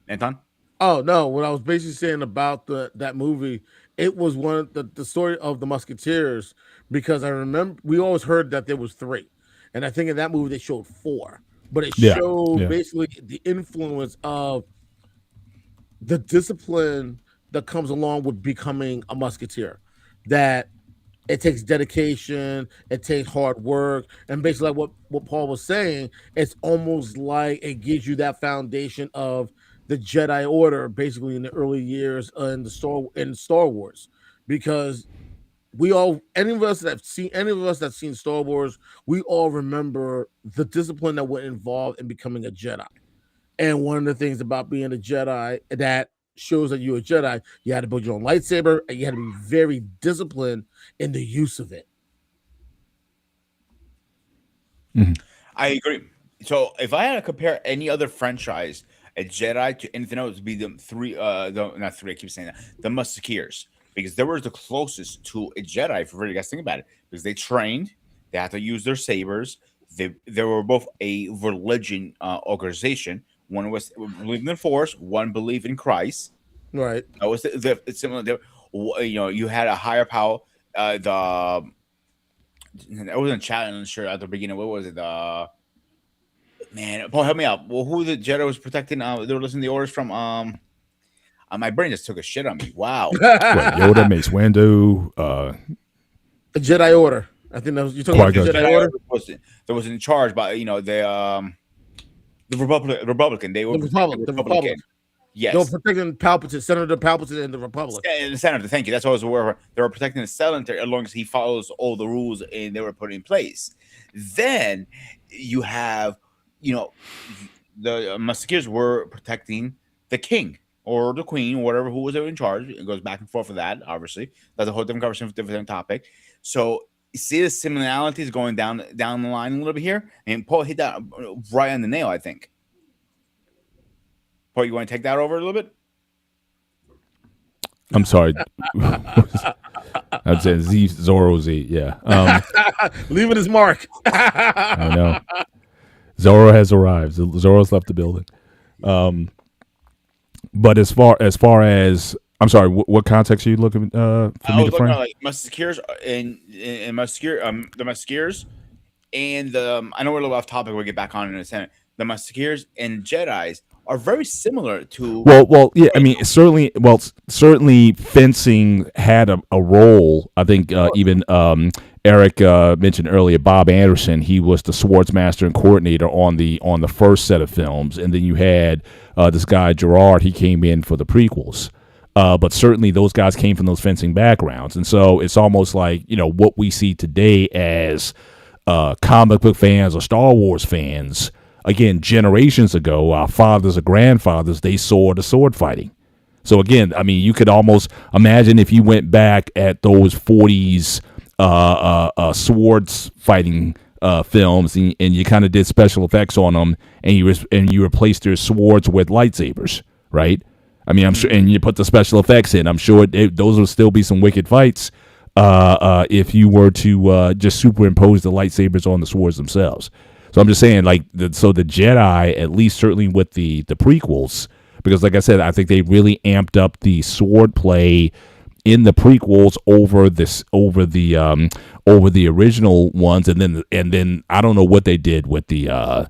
Anton? Oh no, what I was basically saying about that movie, it was one of the story of the Musketeers, because I remember we always heard that there was three, and I think in that movie they showed four, but it Yeah, showed yeah. basically the influence of the discipline that comes along with becoming a Musketeer. That it takes dedication, it takes hard work, and basically like what Paul was saying, it's almost like it gives you that foundation of the Jedi Order, basically in the early years in Star Wars, because any of us that have seen Star Wars, we all remember the discipline that went involved in becoming a Jedi. And one of the things about being a Jedi that shows that you're a Jedi, you had to build your own lightsaber, and you had to be very disciplined in the use of it. I agree. So if I had to compare any other franchise, a Jedi to anything else, would be the three. Not three. I keep saying that, the Musketeers, because they were the closest to a Jedi. If you guys think about it, because they trained, they had to use their sabers. They were both a religion organization. One was believed in the Force. One believed in Christ. Right. That was it's similar. You had a higher power. I wasn't chatting sure at the beginning. What was it? Man, Paul, help me out. Well, who the Jedi was protecting? They were listening to the orders from. My brain just took a shit on me. Wow. What, Yoda, Mace Windu, The Jedi Order. I think that was, you're talking about the Qui-Gon. Jedi Order. That was in charge by the Republican. They were The Republic. Yes. They were protecting Palpatine, Senator Palpatine, and the Republic. In the senator, thank you. That's what I was aware of. They were protecting the senator as long as he follows all the rules and they were put in place. Then you have, the Musketeers were protecting the king or the queen, whatever who was in charge. It goes back and forth for that, obviously. That's a whole different conversation, different topic. So you see the similarities going down the line a little bit here. And Paul hit that right on the nail, I think. Paul, you want to take that over a little bit? I'm sorry. I'd say Zorro Z. Yeah. Leaving his mark. I know. Zorro has arrived. Zorro's left the building. But as far as I'm sorry, what context are you looking for me to frame? Like Musketeers and the Musketeers and I know we're a little off topic. We'll get back on in a second. The Musketeers and Jedis are very similar to. Well, yeah. I mean, certainly fencing had a role. I think even Eric mentioned earlier, Bob Anderson, he was the swords master and coordinator on the first set of films, and then you had this guy Gerard. He came in for the prequels, but certainly those guys came from those fencing backgrounds, and so it's almost like what we see today as comic book fans or Star Wars fans. Again, generations ago, our fathers or grandfathers, they saw the sword fighting. So again, I mean, you could almost imagine if you went back at those 40s swords fighting films, and you kind of did special effects on them, and you replaced their swords with lightsabers, right? I mean, I'm sure, and you put the special effects in. I'm sure those would still be some wicked fights if you were to just superimpose the lightsabers on the swords themselves. So I'm just saying, like, so the Jedi, at least certainly with the prequels, because like I said, I think they really amped up the sword play in the prequels over the original ones, and then I don't know what they did with the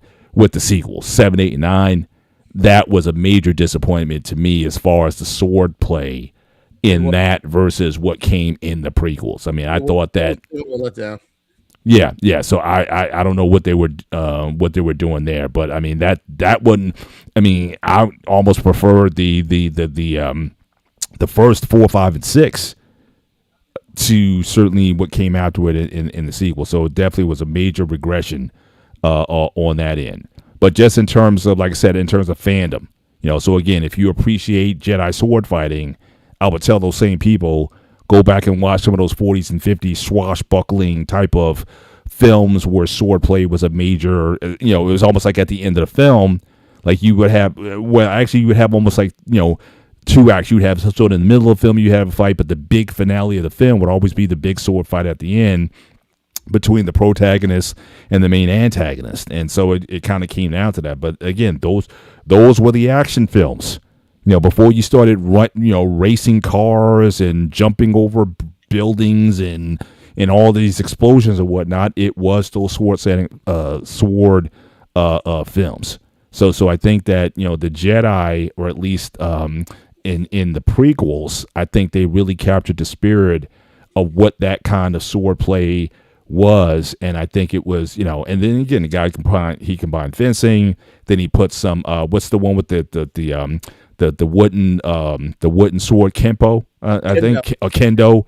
sequels 7, 8, and 9. That was a major disappointment to me as far as the sword play in that versus what came in the prequels. I mean, I thought that. Yeah. So I don't know what they were doing there, but I mean that wouldn't. I mean, I almost prefer the first 4, 5, and 6 to certainly what came after it in the sequel. So it definitely was a major regression on that end. But just in terms of, like I said, in terms of fandom, so again, if you appreciate Jedi sword fighting, I would tell those same people, go back and watch some of those 40s and 50s swashbuckling type of films where swordplay was a major, it was almost like at the end of the film, like you would have, you would have almost like, 2 acts. You would have sort of in the middle of the film, you have a fight, but the big finale of the film would always be the big sword fight at the end between the protagonist and the main antagonist. And so it kind of came down to that. But again, those were the action films. Before you started racing cars and jumping over buildings and all these explosions and whatnot, it was those sword films. So I think that the Jedi, or at least in the prequels, I think they really captured the spirit of what that kind of sword play was, and I think it was, and then again, the guy combined fencing. Then he put some what's the one with the wooden sword, kempo, I think, kendo,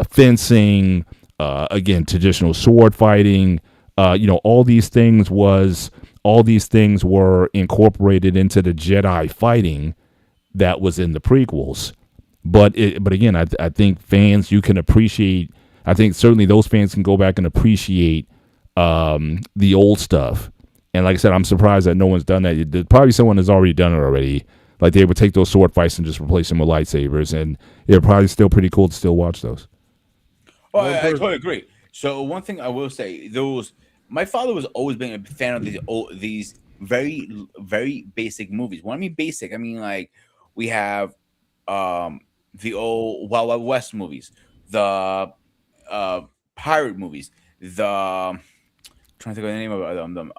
fencing, again, traditional sword fighting. All these things were incorporated into the Jedi fighting that was in the prequels. But again, I think fans, you can appreciate. I think certainly those fans can go back and appreciate the old stuff. And like I said, I'm surprised that no one's done that. Probably someone has already done it already. Like they would take those sword fights and just replace them with lightsabers, and they're probably still pretty cool to still watch those. Oh, I totally agree. So one thing I will say, my father was always been a fan of these very, very basic movies. When I mean basic, I mean like we have the old Wild Wild West movies, the pirate movies, trying to think of the name of them.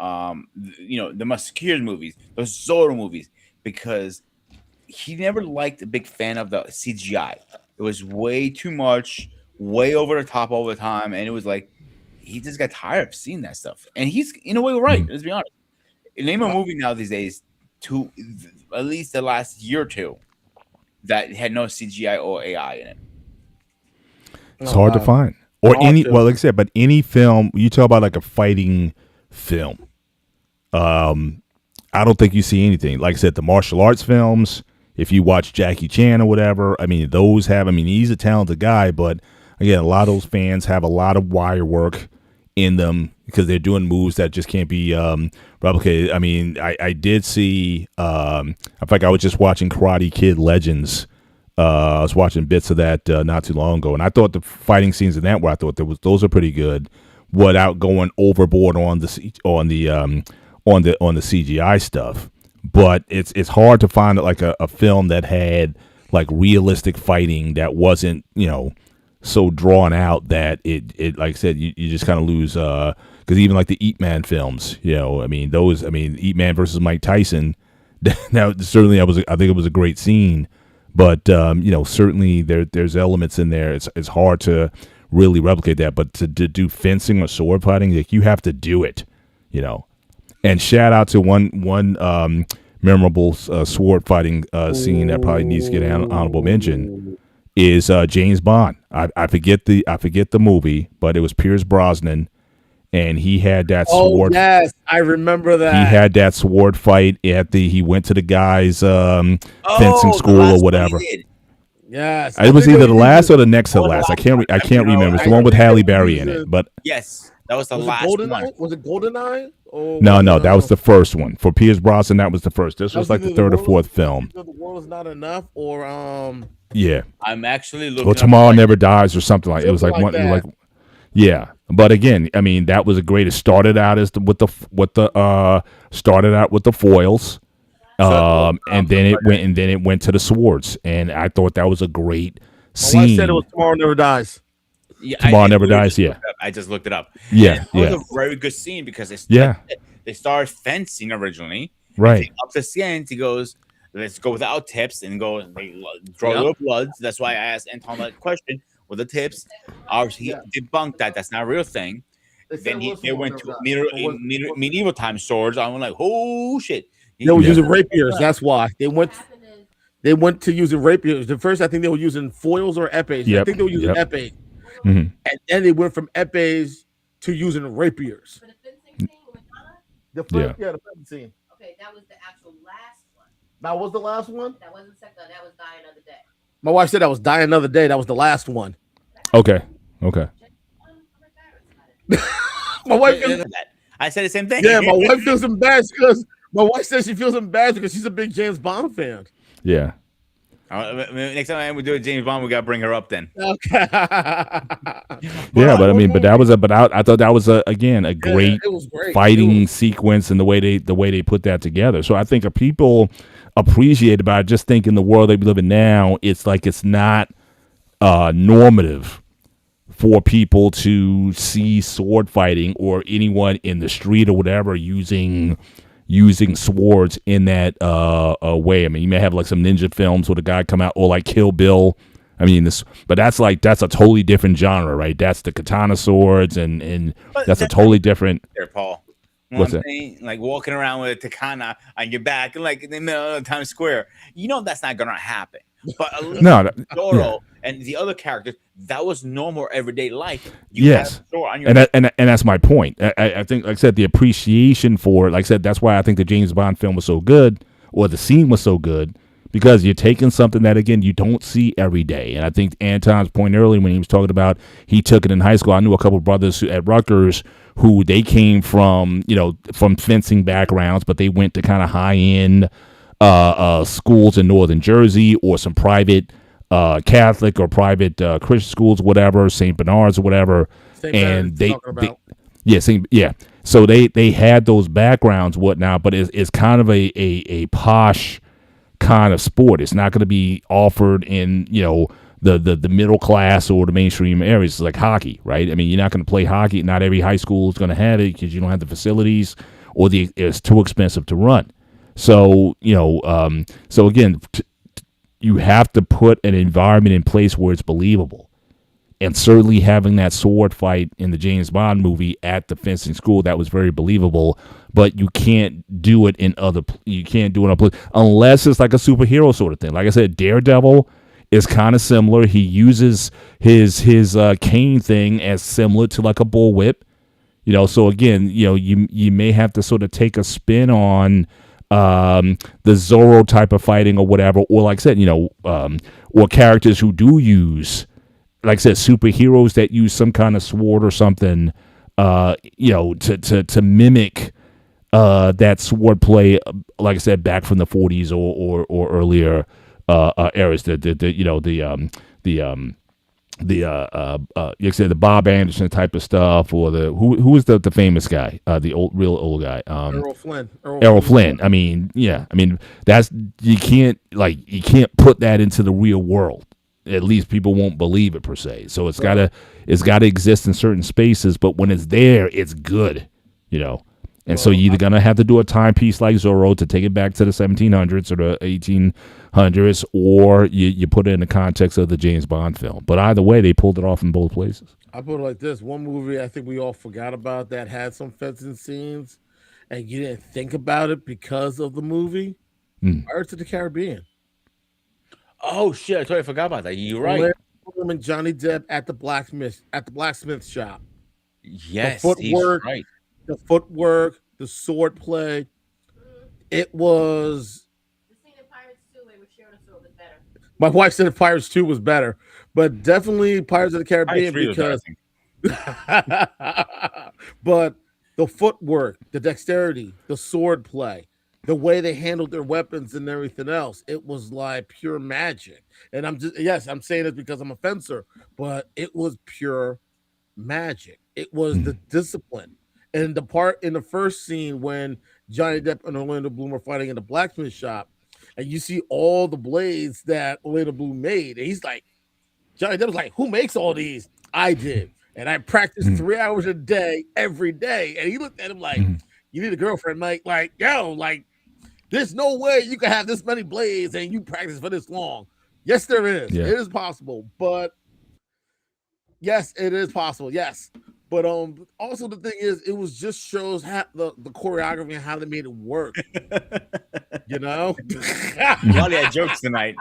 The Musketeers movies, the Zorro movies, because he never liked a big fan of the CGI. It was way too much, way over the top all the time, and it was like he just got tired of seeing that stuff. And he's in a way right. Let's be honest. Name a movie now these days, to at least the last year or two, that had no CGI or AI in it. It's hard to find. Or like I said, but any film, you talk about like a fighting film. I don't think you see anything. Like I said, the martial arts films, if you watch Jackie Chan or whatever, I mean, he's a talented guy, but again, a lot of those fans have a lot of wire work in them because they're doing moves that just can't be replicated. I mean, I did see, in fact, I was just watching Karate Kid Legends. I was watching bits of that not too long ago, and I thought the fighting scenes in that, those are pretty good, without going overboard on the CGI stuff. But it's hard to find like a film that had like realistic fighting that wasn't so drawn out that it like I said, you just kind of lose because even like the Ip Man films, Ip Man versus Mike Tyson, now certainly I think it was a great scene. But certainly there's elements in there. It's hard to really replicate that. But to do fencing or sword fighting, like, you have to do it, you know. And shout out to one memorable sword fighting scene that probably needs to get an honorable mention is James Bond. I forget the movie, but it was Pierce Brosnan, and he had that sword. Yes, I remember that. He had that sword fight he went to the guy's fencing the school last or one whatever. he did. Yes, It was either the last or the next to the Or the last. I last can't one. remember. It's the I one with think Halle they were Berry in using- it. But Yes, that was the Was it last one. GoldenEye? Was it GoldenEye? Or no, that was the first one for Pierce Brosnan. That was the first. This was like the either third or world- fourth film. either The World Is Not Enough, or Yeah, I'm actually looking. or up Tomorrow right Never Dies or something like. It was like Something one. like It was like, yeah. But again, I mean, that was a great. It started out as with the foils. And then it went to the swords, and I thought that was a great My wife scene. said it was Tomorrow Never Dies. Yeah, Tomorrow Never literally Dies, just yeah. looked it up. I just looked it up. Yeah, And that yeah. was a very good scene because it's Yeah. they started fencing originally. Right. Up to the end, he goes, "Let's go without tips," and go. They draw Yep. little bloods. That's why I asked Anton that question with the tips. Obviously, he debunked that. That's not a real thing. Then they went to medieval time swords. I was like, "Oh shit!" They were Yeah. using rapiers. That's why they went. They went to using rapiers. The first, I think they were using foils or epées. I Yep, think they were using yep. epées, Mhm. and then they went from epées to using rapiers. For the fencing scene with Madonna? The first, yeah, the fencing scene. Okay, that was the actual last one. That was the last one. That wasn't second. That was Die Another Day. My wife said that was Die Another Day. That was the last one. Okay. I'm embarrassed about it. My wife, I said the same thing. yeah, my wife feels embarrassed because my wife says she feels embarrassed because she's a big James Bond fan. Yeah. Next time we do a James Bond, we gotta bring her up then. Okay. Yeah, but I mean, but that was I thought that was again a great it was great. fighting sequence and the way they put that together. So I think if people appreciate about it, just think in the world they live in now, it's like it's not normative for people to see sword fighting or anyone in the street or whatever using swords in that way. I mean, you may have like some ninja films where the guy come out, or like Kill Bill. I mean, but that's a totally different genre, right? That's the katana swords, and But that's a totally different. There, Paul. You know What's what I'm that? saying? Like walking around with a takana on your back, like in the middle of Times Square. You know that's not gonna happen. But at least No, Zorro and the other characters, that was normal everyday life. Yes. had a sword on your And that's my point. I think, like I said, the appreciation for it, like I said, that's why I think the James Bond film was so good, or the scene was so good, because you're taking something that, again, you don't see every day. And I think Anton's point earlier when he was talking about he took it in high school, I knew a couple of brothers at Rutgers who they came from fencing backgrounds, but they went to kind of high-end schools in northern Jersey, or some private Catholic or private Christian schools, whatever, St. Bernard's or whatever. Same And thing talking about. yeah. So they had those backgrounds, whatnot, but it's kind of a posh kind of sport. It's not going to be offered in the middle class or the mainstream areas. It's like hockey, right? I mean, you're not going to play hockey. Not every high school is going to have it because you don't have the facilities, or it's too expensive to run. So so again, you have to put an environment in place where it's believable. And certainly having that sword fight in the James Bond movie at the fencing school, that was very believable. But you can't do it in other places unless it's like a superhero sort of thing. Like I said, Daredevil is kind of similar. He uses his cane thing as similar to like a bullwhip. So again, you may have to sort of take a spin on the Zorro type of fighting or whatever, or like I said, or characters who do use, like I said, superheroes that use some kind of sword or something, to mimic that sword play, like I said, back from the 40s or earlier eras. You say the Bob Anderson type of stuff, or who is the famous guy, the real old guy, Errol Flynn. Errol Flynn. I mean, that's you can't put that into the real world. At least people won't believe it per se. So it's gotta exist in certain spaces, but when it's there, it's good, And so you're either gonna have to do a timepiece like Zorro to take it back to the 1700s or the 1800s, or you put it in the context of the James Bond film. But either way, they pulled it off in both places. I put it like this: one movie I think we all forgot about that had some fencing scenes, and you didn't think about it because of the movie. Mm. Pirates of the Caribbean. Oh shit! I totally forgot about that. You're right. Orlando Bloom and Johnny Depp at the blacksmith shop. The Yes, he's footwork, right. the sword play. It was. The scene in Pirates 2 where Sharon Sword was better. My wife said Pirates 2 was better, but definitely Pirates of the I Caribbean agree with that. I because think. but the footwork, the dexterity, the sword play, the way they handled their weapons and everything else, it was like pure magic. And I'm saying this because I'm a fencer, but it was pure magic. It was the Mm. discipline. And the part in the first scene when Johnny Depp and Orlando Bloom are fighting in the blacksmith shop, and you see all the blades that Orlando Bloom made, and he's like, Johnny Depp was like, "Who makes all these? I did, and I practiced Mm. 3 hours a day every day." And he looked at him like, Mm. "You need a girlfriend, Mike. Like, yo, like, there's no way you can have this many blades and you practice for this long." Yes, there is. Yeah. It is possible, but yes, it is possible. Yes, but also the thing is, it was just shows how the choreography and how they made it work. You know. A lot of jokes tonight.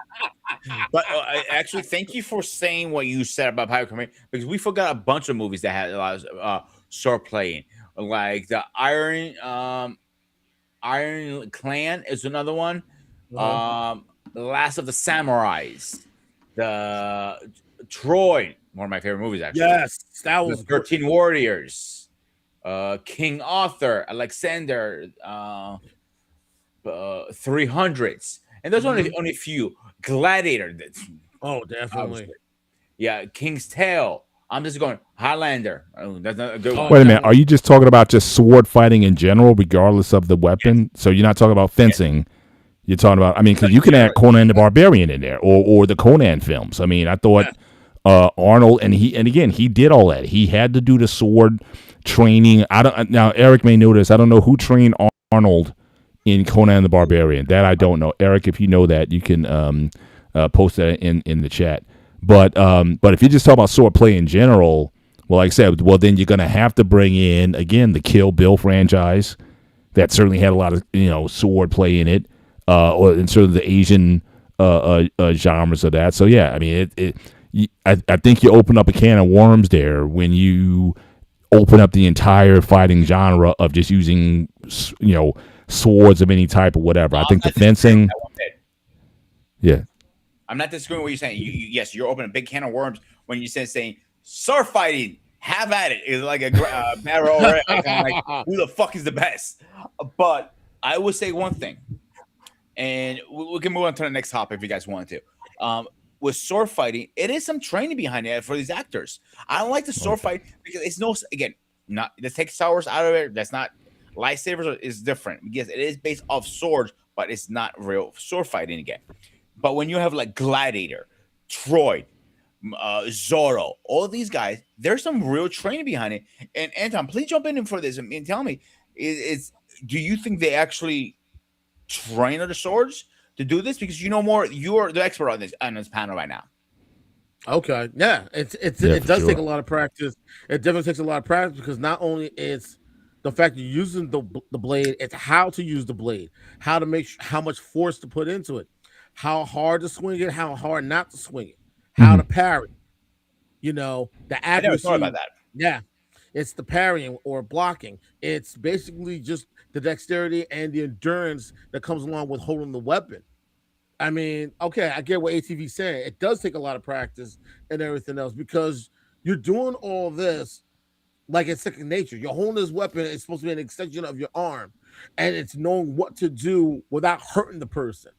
But actually, thank you for saying what you said about Pirate Caribbean because we forgot a bunch of movies that had a lot of sword playing, like the Iron Clan is another one. Last of the Samurais, the Troy, one of my favorite movies actually. Yes, that The was great. 13 Warriors, King Arthur, Alexander, 300s, and there's only a few. Gladiator, Oh, definitely. obviously. Yeah, King's Tale. I'm just going Highlander. Oh, that's not a good Oh, one. Wait a minute. definitely. Are you just talking about just sword fighting in general, regardless of the weapon? So you're not talking about fencing. You're talking about. I mean, because you can add Conan the Barbarian in there, or the Conan films. I mean, I thought Arnold and again he did all that. He had to do the sword training. I don't now. Eric may know this. I don't know who trained Arnold in Conan the Barbarian. That I don't know. Eric, if you know that, you can post that in the chat. But if you just talk about sword play in general, well, like I said, well then you're gonna have to bring in again the Kill Bill franchise. That certainly had a lot of sword play in it, or in sort of the Asian genres of that. So yeah, I mean I think you open up a can of worms there when you open up the entire fighting genre of just using swords of any type or whatever. I think the fencing, yeah. I'm not disagreeing with what you're saying. Yes, you're opening a big can of worms when you saying sword fighting. Have at it. It's like a barrel. Like, who the fuck is the best? But I would say one thing, and we can move on to the next topic if you guys want to. With sword fighting, it is some training behind it for these actors. I don't like the sword fight because it's not let's take swords out of it. That's not lightsabers is different. Yes, it is based off swords, but it's not real sword fighting again. But when you have like Gladiator, Troy, Zorro, all these guys, there's some real training behind it. And Anton, please jump in for this and tell me, do you think they actually train other swords to do this? Because you know more, you're the expert on this panel right now. Okay, yeah, it does take a lot of practice. It definitely takes a lot of practice because not only it's the fact you're using the blade, it's how to use the blade, how to how much force to put into it, how hard to swing it, how hard not to swing it, how to parry. The accuracy. I never thought about that. Yeah, it's the parrying or blocking. It's basically just the dexterity and the endurance that comes along with holding the weapon. I mean, okay, I get what ATV's saying. It does take a lot of practice and everything else because you're doing all this like it's second nature. You're holding this weapon, it's supposed to be an extension of your arm, and it's knowing what to do without hurting the person.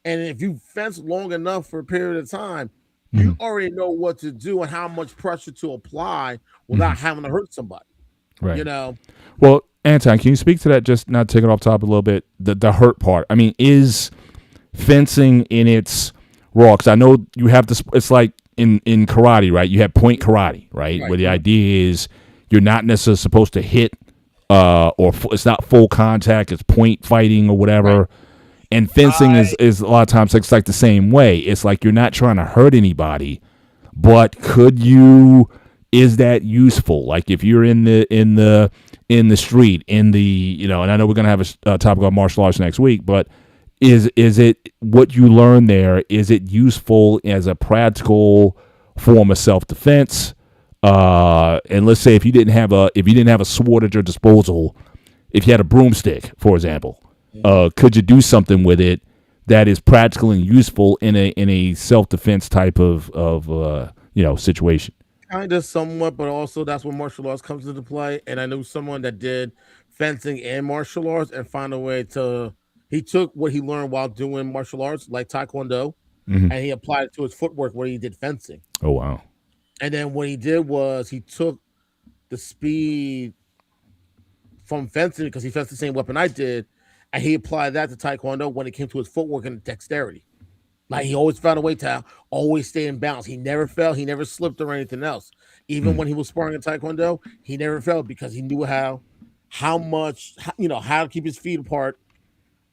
And if you fence long enough for a period of time, you already know what to do and how much pressure to apply without having to hurt somebody. Right. Well, Anton, can you speak to that? Just not taking off top a little bit. The hurt part. I mean, is fencing in its raw? Because I know you have this. It's like in karate, right? You have point karate, right? Where the idea is you're not necessarily supposed to hit, it's not full contact. It's point fighting or whatever. Right. And fencing is a lot of times it's like the same way. It's like you're not trying to hurt anybody, but could you is that useful? Like if you're in the street, in the, you know, and I know we're gonna have a topic on martial arts next week, but is it what you learn there? Is it useful as a practical form of self defense? And let's say if you didn't have a sword at your disposal, if you had a broomstick, for example, could you do something with it that is practical and useful in a self defense type of situation? Kind of somewhat, but also that's where martial arts comes into play. And I knew someone that did fencing and martial arts and found a way to. He took what he learned while doing martial arts, like Taekwondo, Mm-hmm. and he applied it to his footwork where he did fencing. Oh wow. And then what he did was he took the speed from fencing because he fenced the same weapon I did, and he applied that to Taekwondo when it came to his footwork and dexterity. Like he always found a way to always stay in balance. He never fell. He never slipped or anything else. Even when he was sparring in Taekwondo, he never fell because he knew how much how to keep his feet apart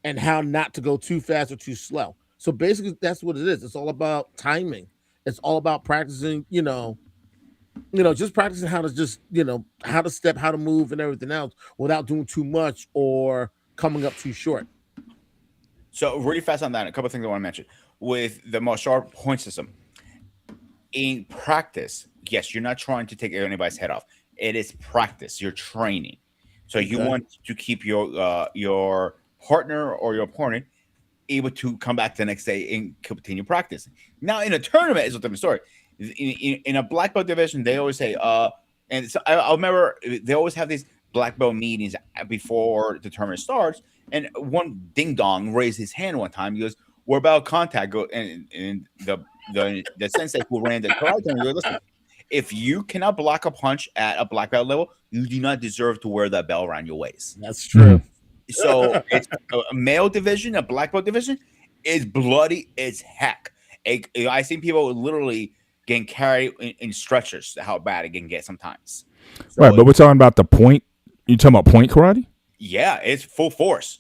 and how not to go too fast or too slow. So basically, that's what it is. It's all about timing. It's all about practicing. Just practicing how to how to step, how to move, and everything else without doing too much or coming up too short. So really fast on that, a couple of things I want to mention with the martial art point system. In practice, yes, you're not trying to take anybody's head off. It is practice. You're training, so you Okay. want to keep your partner or your opponent able to come back the next day and continue practicing. Now, in a tournament, it's a different story. In a black belt division, they always say, and so I remember they always have these black belt meetings before the tournament starts. And one ding dong raised his hand one time. He goes, "We're about contact." And the sensei who ran the karate tournament goes, "Listen, if you cannot block a punch at a black belt level, you do not deserve to wear that belt around your waist." That's true. So it's a male division, a black belt division is bloody as heck. I seen people literally getting carried in stretchers. How bad it can get sometimes. Right, So but we're talking about the point. You talking about point karate? yeah, it's full force.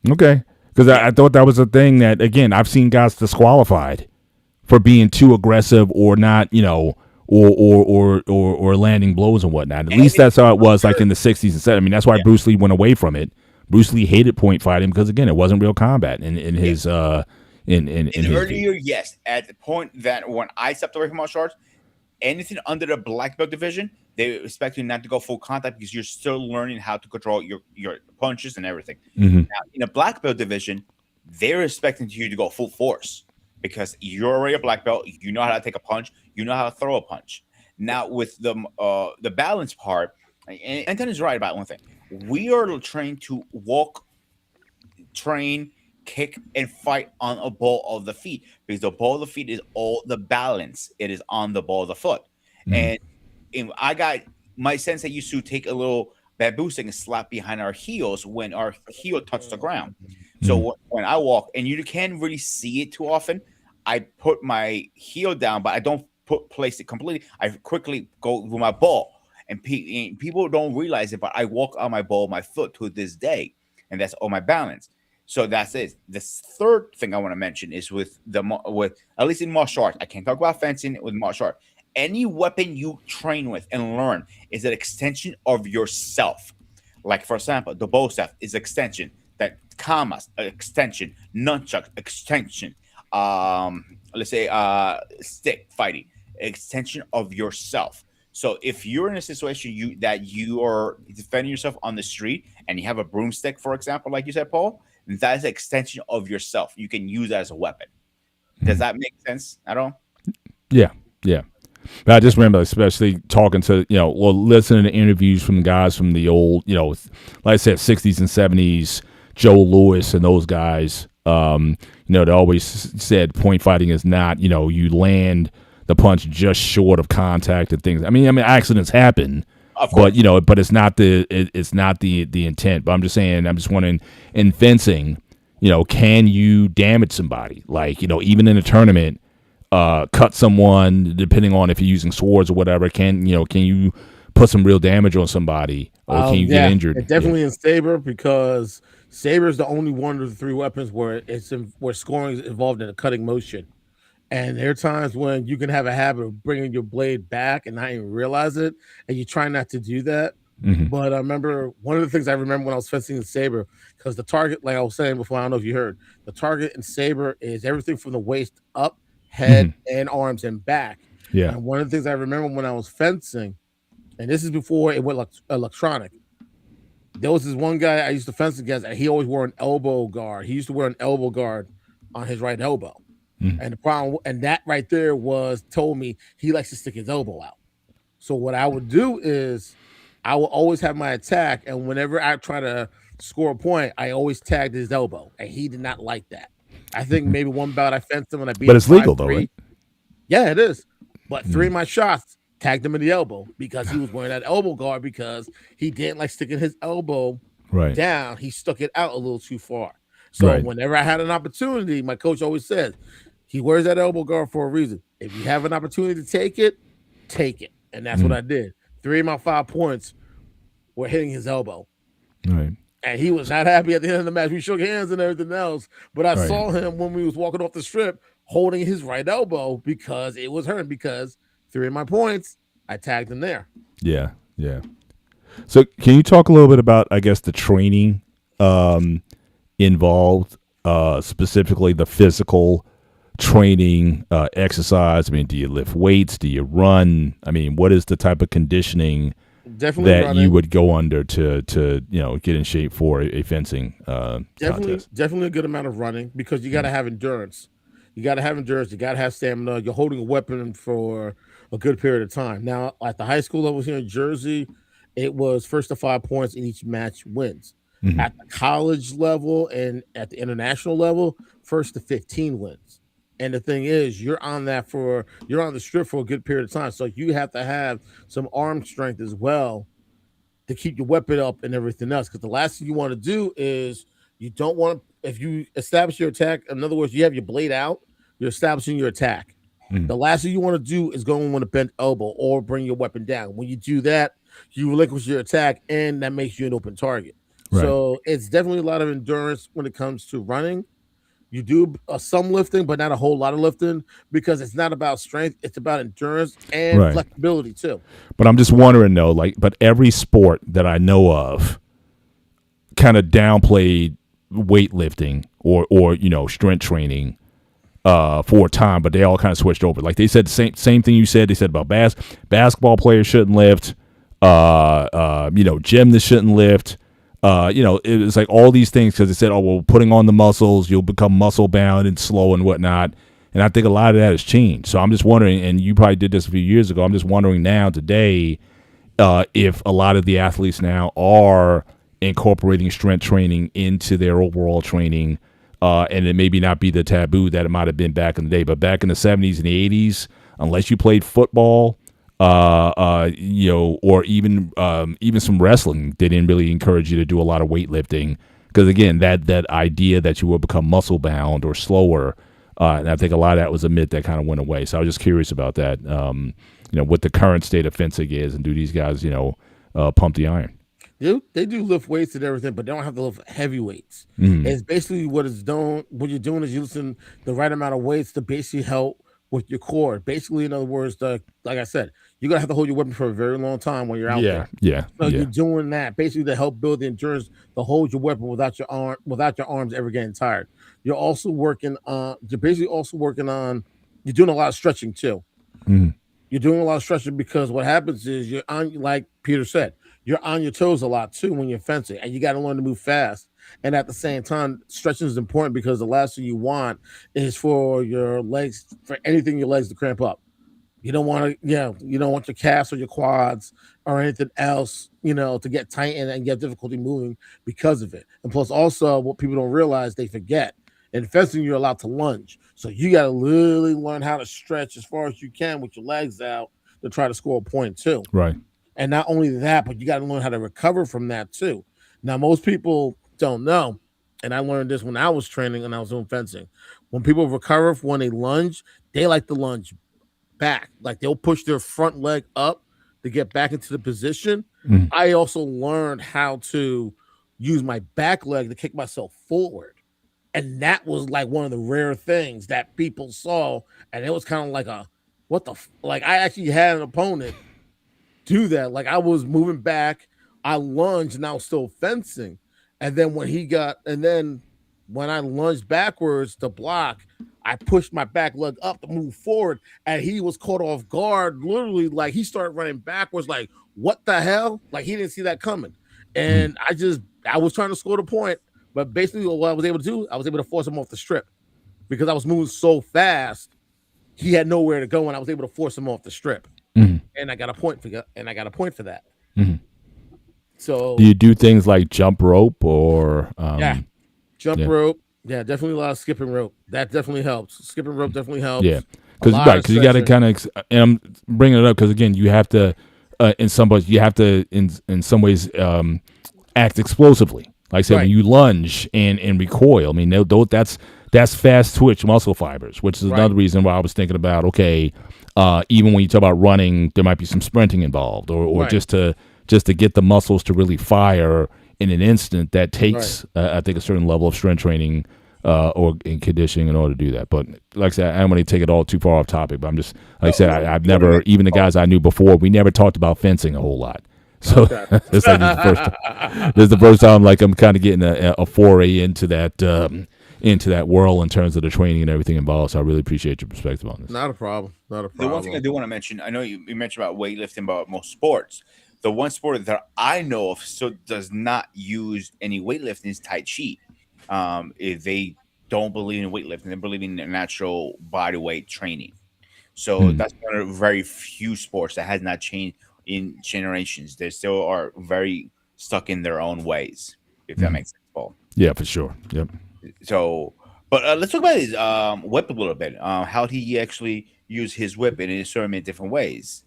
Okay, because I thought that was a thing that, again, I've seen guys disqualified for being too aggressive or not, or landing blows and whatnot. At least that's how it was, like in the '60s and '70s. I mean, that's why Bruce Lee went away from it. Bruce Lee hated point fighting because, again, it wasn't real combat in his in his view. Earlier, yes, at the point that when I stepped away from martial arts, anything under the black belt division, they expect you not to go full contact because you're still learning how to control your punches and everything. Mm-hmm. Now, in a black belt division, they're expecting you to go full force because you're already a black belt. You know how to take a punch. You know how to throw a punch. Now, with the balance part, and Anton is right about one thing. We are trained to walk, train, kick, and fight on a ball of the feet because the ball of the feet is all the balance. It is on the ball of the foot. Mhm. And I got my sensei used to take a little bamboo stick and slap behind our heels when our heel touched the ground. So when I walk, and you can't really see it too often, I put my heel down, but I don't place it completely. I quickly go with my ball, and people don't realize it, but I walk on my ball, my foot to this day, and that's all my balance. So that's it. The third thing I want to mention is with with at least in martial arts. I can't talk about fencing with martial art. Any weapon you train with and learn is an extension of yourself. Like for example, the bow staff is extension. That kamas extension, nunchuck extension. Let's say stick fighting extension of yourself. So if you're in a situation you are defending yourself on the street and you have a broomstick, for example, like you said, Paul, that is an extension of yourself. You can use that as a weapon. Does that make sense at all? Yeah, yeah. But I just remember, especially talking to, listening to interviews from the guys from the old, like I said, 60s and 70s, Joe Louis and those guys. They always said point fighting is not, you land the punch just short of contact and things. I mean, accidents happen, Of course. but it's not the intent. But I'm just saying, I'm just wondering, in fencing, can you damage somebody? Like, even in a tournament, cut someone, depending on if you're using swords or whatever. Can you put some real damage on somebody, or can you get injured? And definitely in saber, because saber is the only one of the three weapons where where scoring is involved in a cutting motion, And there are times when you can have a habit of bringing your blade back and not even realize it, and you try not to do that. Hmm. But I remember one of the things I remember when I was fencing in saber, because the target, like I was saying before, I don't know if you heard, the target in saber is everything from the waist up, head, Hmm. and arms and back. Yeah. And one of the things I remember when I was fencing, and this is before it went electronic. There was this one guy I used to fence against, and he always wore an elbow guard. He used to wear an elbow guard on his right elbow. Mhm. And the problem, and that right there was told me he likes to stick his elbow out. So what I would do is I will always have my attack, and whenever I try to score a point, I always tagged his elbow, and he did not like that. I think maybe one bout I fenced him and I beat But him it's five legal though, right? three. Yeah, it is. But three Mm. of my shots tagged him in the elbow because he was wearing that elbow guard because he didn't like sticking his elbow Right. down. He stuck it out a little too far. So Right. whenever I had an opportunity, my coach always says he wears that elbow guard for a reason. If you have an opportunity to take it, take it. And that's what Mm. I did. 3 of my 5 points were hitting his elbow. Right. And he was not happy at the end of the match. We shook hands and everything else. But I Right. saw him when we was walking off the strip holding his right elbow because it was hurting because 3 of my points, I tagged him there. Yeah. Yeah. So can you talk a little bit about, I guess, the training um, involved, specifically the physical training, exercise? I mean, do you lift weights? Do you run? I mean, what is the type of conditioning Definitely that you running. would go under to get in shape for a fencing contest? Definitely a good amount of running because you got to have endurance. You got to have endurance. You got to have stamina. You're holding a weapon for a good period of time. Now, at the high school level here in Jersey, it was first to 5 points in each match wins. Mhm. At the college level and at the international level, first to 15 wins. And the thing is, you're on the strip for a good period of time. So you have to have some arm strength as well to keep your weapon up and everything else. Because the last thing you want to do is you don't want to, if you establish your attack, in other words, you have your blade out, you're establishing your attack. Mhm. The last thing you want to do is go in with a bent elbow or bring your weapon down. When you do that, you relinquish your attack, and that makes you an open target. Right. So it's definitely a lot of endurance when it comes to running. You do some lifting, but not a whole lot of lifting because it's not about strength; it's about endurance and Right. flexibility too. But I'm just wondering though, like, but every sport that I know of kind of downplayed weightlifting or strength training for a time, but they all kind of switched over. Like they said, same thing you said. They said about basketball players shouldn't lift. Gymnasts shouldn't lift. It was like all these things because they said, oh well, putting on the muscles, you'll become muscle bound and slow and whatnot. And I think a lot of that has changed. So I'm just wondering, and you probably did this a few years ago. I'm just wondering now today if a lot of the athletes now are incorporating strength training into their overall training, and it maybe not be the taboo that it might have been back in the day. But back in the 70s and the 80s, unless you played football, or even some wrestling, they didn't really encourage you to do a lot of weightlifting because again, that idea that you will become muscle bound or slower. And I think a lot of that was a myth that kind of went away. So I was just curious about that. What the current state of fencing is, and do these guys, pump the iron? They do lift weights and everything, but they don't have to lift heavy weights. Mhm. It's basically what it's doing. What you're doing is using the right amount of weights to basically help with your core. Basically, in other words, like I said, you're gonna have to hold your weapon for a very long time when you're out Yeah, there. yeah, So yeah. you're doing that basically to help build the endurance to hold your weapon without your arms ever getting tired. You're basically also working on. You're doing a lot of stretching too. Mhm. You're doing a lot of stretching because what happens is you're on, like Peter said, you're on your toes a lot too when you're fencing, and you got to learn to move fast. And at the same time, stretching is important because the last thing you want is for anything your legs to cramp up. You don't want your calves or your quads or anything else, to get tight and get difficulty moving because of it. And plus, also, what people don't realize, they forget. In fencing, you're allowed to lunge. So you got to really learn how to stretch as far as you can with your legs out to try to score a point, too. Right. And not only that, but you got to learn how to recover from that, too. Now, most people don't know. And I learned this when I was training and I was doing fencing. When people recover when they lunge, they like to lunge back. Like they'll push their front leg up to get back into the position. Mhm. I also learned how to use my back leg to kick myself forward. And that was like one of the rare things that people saw, and it was kind of like a like I actually had an opponent do that. Like I was moving back, I lunged, and I was still fencing. And then when I lunged backwards to block, I pushed my back leg up to move forward, and he was caught off guard. Literally, like he started running backwards, like what the hell? Like he didn't see that coming. And I was trying to score the point, but basically what I was able to do, I was able to force him off the strip because I was moving so fast. He had nowhere to go, and I was able to force him off the strip. And I got a point for that. So Do you do things like jump rope or yeah, jump yeah. rope. Yeah, definitely a lot of skipping rope. That definitely helps. Skipping rope definitely helps. Yeah, A lot of because you got to stretching. kind of, and I'm bringing it up because again, you have to, in some ways, in some ways act explosively. Like I said, when Right. you lunge and recoil, I mean, that's fast twitch muscle fibers, which is Right. another reason why I was thinking about okay, even when you talk about running, there might be some sprinting involved, or Right. just to get the muscles to really fire in an instant. That takes, I think, a certain level of strength training or in conditioning in order to do that. But like I said, I don't want to take it all too far off topic. But I'm just like I said, I've never, even the guys I knew before, we never talked about fencing a whole lot. So Okay. it's like this is the first time like I'm kind of getting a foray into that world in terms of the training and everything involved. So I really appreciate your perspective on this. Not a problem. Not a The one thing I problem. do want to mention, I know you mentioned about weightlifting, about most sports. The one sport that I know of so does not use any weightlifting is Tai Chi. If they don't believe in weightlifting, they believe in natural body weight training. So that's one of the very few sports that has not changed in generations. They still are very stuck in their own ways, if that makes sense, Paul. Yeah, for sure. Yep. So, but let's talk about his whip a little bit. How he actually use his whip in so many different ways.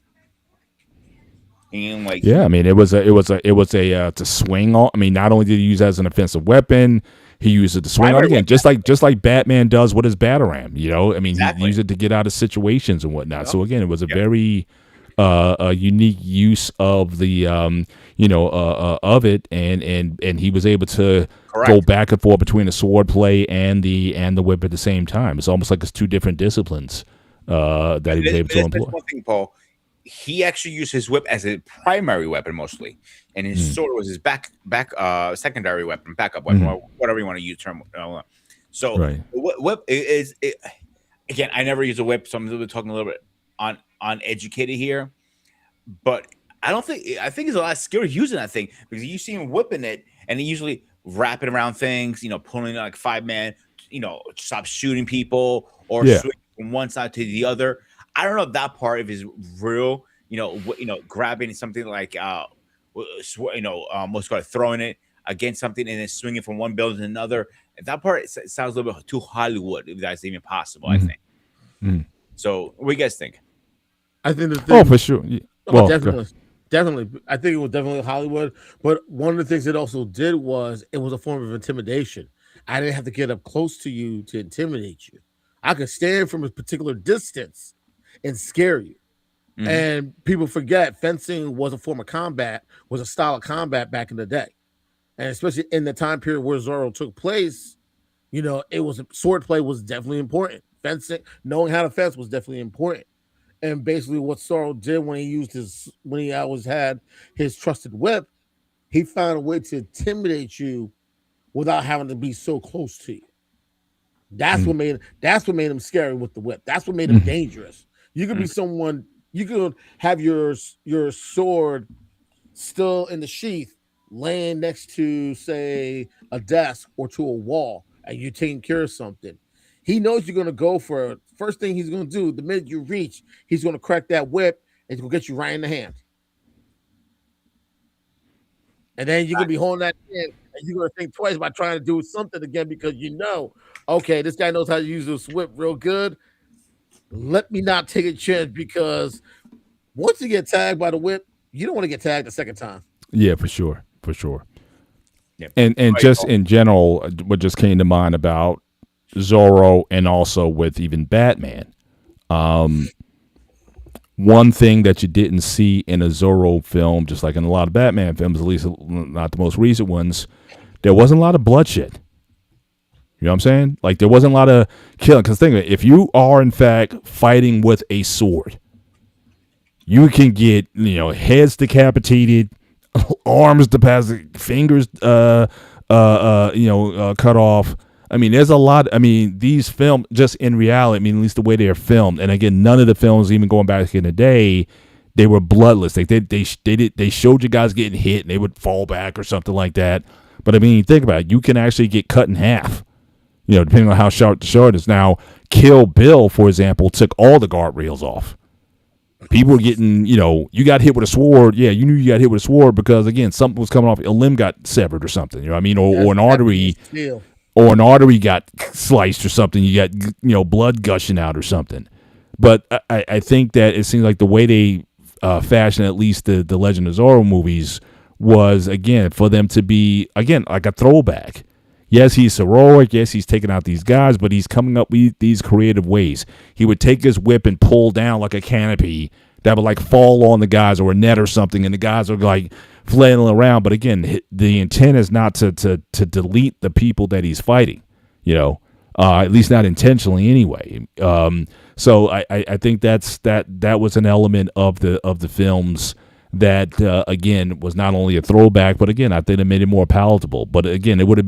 And like, Yeah, I mean, it was a to swing on. I mean, not only did he use it as an offensive weapon, he used it to swing on Primary again, weapon. just like Batman does with his Batarang. You know, I mean, Exactly. he used it to get out of situations and whatnot. So again, it was a Yep. very a unique use of the of it, and he was able to go Correct. back and forth between the sword play and the whip at the same time. It's almost like it's two different disciplines that he was able to That's employ. one thing, Paul. He actually used his whip as a primary weapon mostly, and his sword was his secondary weapon, backup weapon, or whatever you want to use term. So Right. the whip is again. I never use a whip, so I'm talking a little bit uneducated here. But I think there's a lot of skill using that thing because you see him whipping it, and he usually wrapping around things, pulling like 5-man, stop shooting people or Yeah. swing from one side to the other. I don't know if that part of his real, grabbing something like, what's called throwing it against something and then swinging from one building to another. That part sounds a little bit too Hollywood, if that's even possible. I think. So, what do you guys think? I think the Oh, thing. for sure. Yeah. Oh, Well, definitely. I think it was definitely Hollywood. But one of the things it also did was it was a form of intimidation. I didn't have to get up close to you to intimidate you. I could stand from a particular distance and scare you. Mhm. And people forget fencing was a form of combat, was a style of combat back in the day. And especially in the time period where Zorro took place, it was sword play was definitely important. Fencing, knowing how to fence was definitely important. And basically, what Zorro did when he always had his trusted whip, he found a way to intimidate you without having to be so close to you. That's what made him scary with the whip. That's what made him dangerous. You could be someone, you could have your sword still in the sheath, laying next to, say, a desk or to a wall, and you're taking care of something. He knows you're going to go for it. First thing he's going to do, the minute you reach, he's going to crack that whip and he's going to get you right in the hand. And then you're going to be holding that hand and you're going to think twice about trying to do something again because okay, this guy knows how to use this whip real good. Let me not take a chance because once you get tagged by the whip, you don't want to get tagged a second time. yeah, for sure. Yep. And Right, just Paul. in general, what just came to mind about Zorro and also with even Batman. One thing that you didn't see in a Zorro film, just like in a lot of Batman films, at least not the most recent ones, there wasn't a lot of bloodshed. You know what I'm saying? Like there wasn't a lot of killing. Because think of it, if you are in fact fighting with a sword, you can get heads decapitated, arms decapitated, fingers cut off. I mean, there's a lot. I mean, these films, just in reality, I mean, at least the way they are filmed, and again, none of the films, even going back in the day, they were bloodless. Like they showed you guys getting hit, and they would fall back or something like that. But I mean, think about it. You can actually get cut in half. Depending on how sharp the sword is. Now, Kill Bill, for example, took all the guardrails off. People were getting, you got hit with a sword. Yeah, you knew you got hit with a sword because again, something was coming off. A limb got severed or something. You know what I mean? Or an artery. Or an artery got sliced or something. You got, blood gushing out or something. But I think that it seems like the way they fashioned at least the Legend of Zorro movies was, again, for them to be, again, like a throwback. Yes, he's heroic. Yes, he's taking out these guys, but he's coming up with these creative ways. He would take his whip and pull down like a canopy that would like fall on the guys or a net or something, and the guys are like flailing around. But again, the intent is not to delete the people that he's fighting, at least not intentionally anyway. So I think that was an element of the films that again was not only a throwback, but again I think it made it more palatable. But again, it would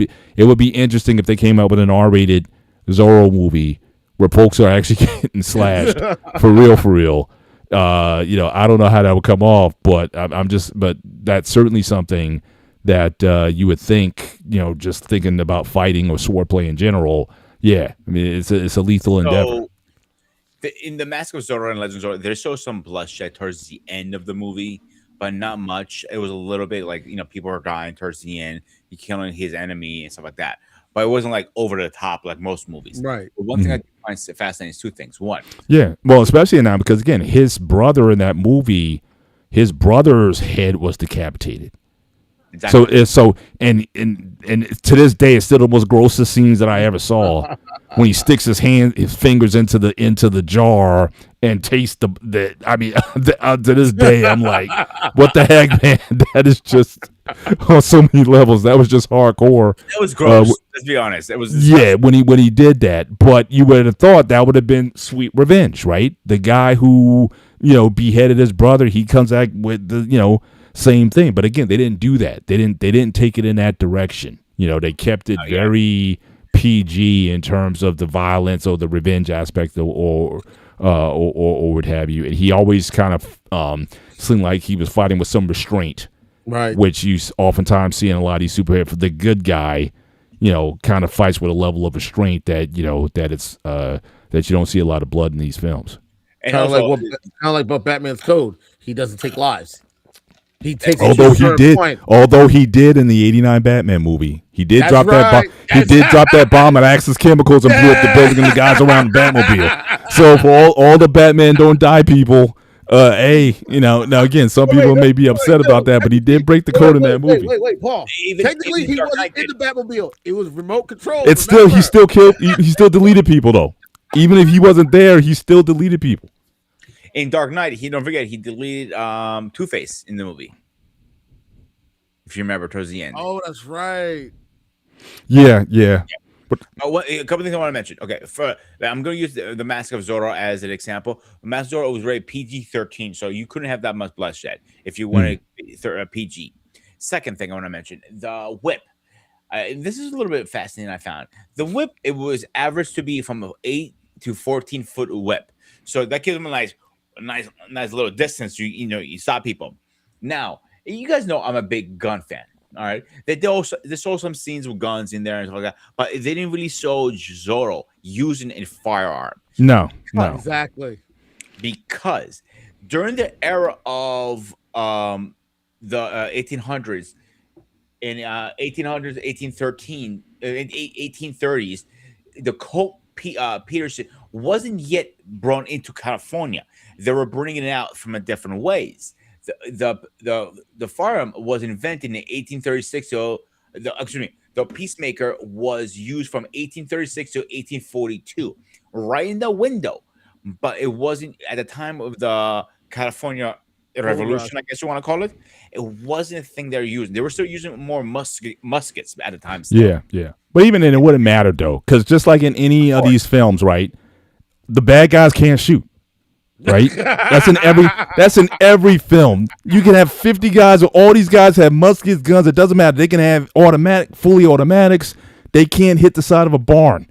be interesting if they came out with an R-rated Zorro movie where folks are actually getting slashed for real. I don't know how that would come off, but but that's certainly something that you would think, just thinking about fighting or swordplay in general. Yeah, I mean it's a lethal endeavor. In the Mask of Zorro and Legends of Zorro, there's still some bloodshed towards the end of the movie, but not much. It was a little bit like people are dying towards the end, he killing his enemy and stuff like that. But it wasn't like over the top like most movies. Right. But one thing I find fascinating is two things. One, yeah, well, especially now because again, his brother in that movie, his brother's head was decapitated. exactly. So and to this day, it's still the most grossest scenes that I ever saw when he sticks his fingers into the jar and tastes the. I mean, to this day, I'm like, what the heck, man? That is just on so many levels. That was just hardcore. That was gross. Let's be honest. It was when he did that. But you would have thought that would have been sweet revenge, right? The guy who beheaded his brother, he comes back with the same thing. But again, they didn't do that. They didn't take it in that direction. They kept it very PG in terms of the violence or the revenge aspect or what have you. And he always kind of seemed like he was fighting with some restraint, Right. which you oftentimes see in a lot of these superheroes. For the good guy, kind of fights with a level of restraint that that it's that you don't see a lot of blood in these films. And Kind of also, like what Batman's code. He doesn't take lives. He takes it to Although a he certain did, point. in the '89 Batman movie, he did That's drop that bomb. right. He did drop that bomb at Axis Chemicals and blew up the building and the guys around the Batmobile. So for all the Batman don't die people, now again, some people may be upset about that, but he did break the code in that movie. Wait, Paul. Even- Technically, even he Dark wasn't Knight in the Batmobile. It was remote control. It's still remember? he still killed. He still deleted people though. Even if he wasn't there, he still deleted people. in Dark Knight, don't forget he deleted Two-Face in the movie. If you remember towards the end. Oh, that's right. Yeah. A couple things I want to mention. Okay, I'm going to use the Mask of Zorro as an example. The Mask of Zorro was rated PG-13, so you couldn't have that much bloodshed if you wanted PG. Second thing I want to mention, the whip. This is a little bit fascinating. I found the whip. It was averaged to be from an 8 to 14-foot whip, so that gives them a nice little distance. You stop people. Now, you guys know I'm a big gun fan. All right, they show some scenes with guns in there and stuff like that, but they didn't really show Zorro using a firearm. No. Exactly. Because during the era of the 1800s, in 1800s, 1813, 1830s, the Colt Peterson wasn't yet brought into California. They were bringing it out from a different ways. The firearm was invented in 1836. So the Peacemaker was used from 1836 to 1842, right in the window. But it wasn't at the time of the California revolution, I guess you want to call it. It wasn't a thing they're using. They were still using more muskets at the time. Still. Yeah, yeah. But even then, it wouldn't matter though, because just like in any of these films, right? The bad guys can't shoot, right? That's in every film. You can have 50 guys, or all these guys have muskets, guns. It doesn't matter. They can have fully automatics. They can't hit the side of a barn.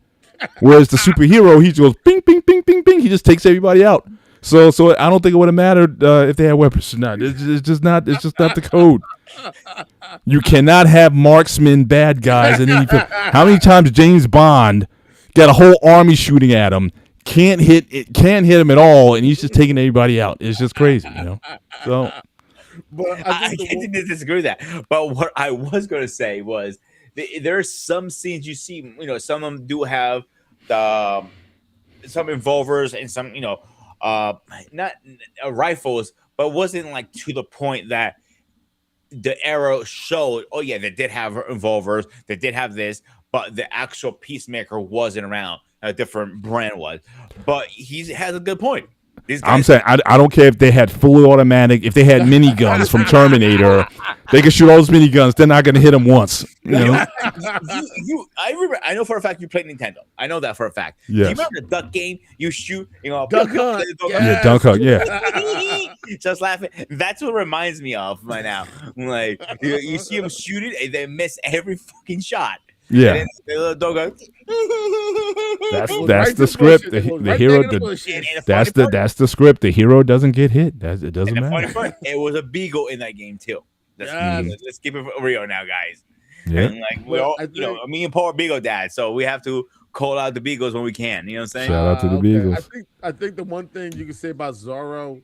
Whereas the superhero, he goes ping, ping, ping, ping, ping. He just takes everybody out. So I don't think it would have mattered if they had weapons or not. It's just not. It's just not the code. You cannot have marksman bad guys in any film. How many times James Bond got a whole army shooting at him? Can't hit him at all, and he's just taking everybody out. It's just crazy, you know. So, But I can't disagree with that. But what I was going to say was there are some scenes you see. You know, some of them do have the some revolvers and some, not rifles, but it wasn't like to the point that the arrow showed. Oh yeah, they did have revolvers. They did have this, but the actual Peacemaker wasn't around. A different brand was, but he has a good point. I'm saying I don't care if they had fully automatic, if they had miniguns from Terminator, they can shoot all those miniguns. They're not going to hit them once. You know? I remember. I know for a fact you played Nintendo. I know that for a fact. Yes. Do you remember the duck game? You shoot, Duck Hunt. Yeah, Duck Hunt. Yeah. Just laughing. That's what reminds me of right now. Like you see them shoot it and they miss every fucking shot. Yeah. And then the little dog goes. That's the script. The hero. That's the script. The hero doesn't get hit. It doesn't matter. It was a beagle in that game too. Let's keep it real now, guys. Yeah. And like we all, me and Paul are beagle dads, so we have to call out the beagles when we can. You know what I'm saying? Shout out to the Beagles. I think the one thing you can say about Zorro,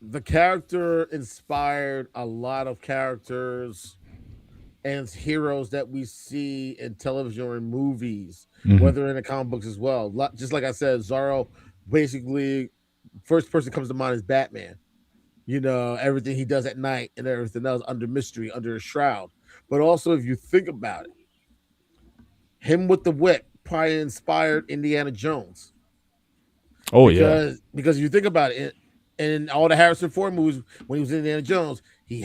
the character inspired a lot of characters and heroes that we see in television or in movies, whether in the comic books as well. Just like I said, Zorro, basically, first person comes to mind is Batman. You know, everything he does at night and everything else under mystery, under a shroud. But also, if you think about it, him with the whip probably inspired Indiana Jones. Oh, yeah. Because you think about it, in all the Harrison Ford movies, when he was Indiana Jones, he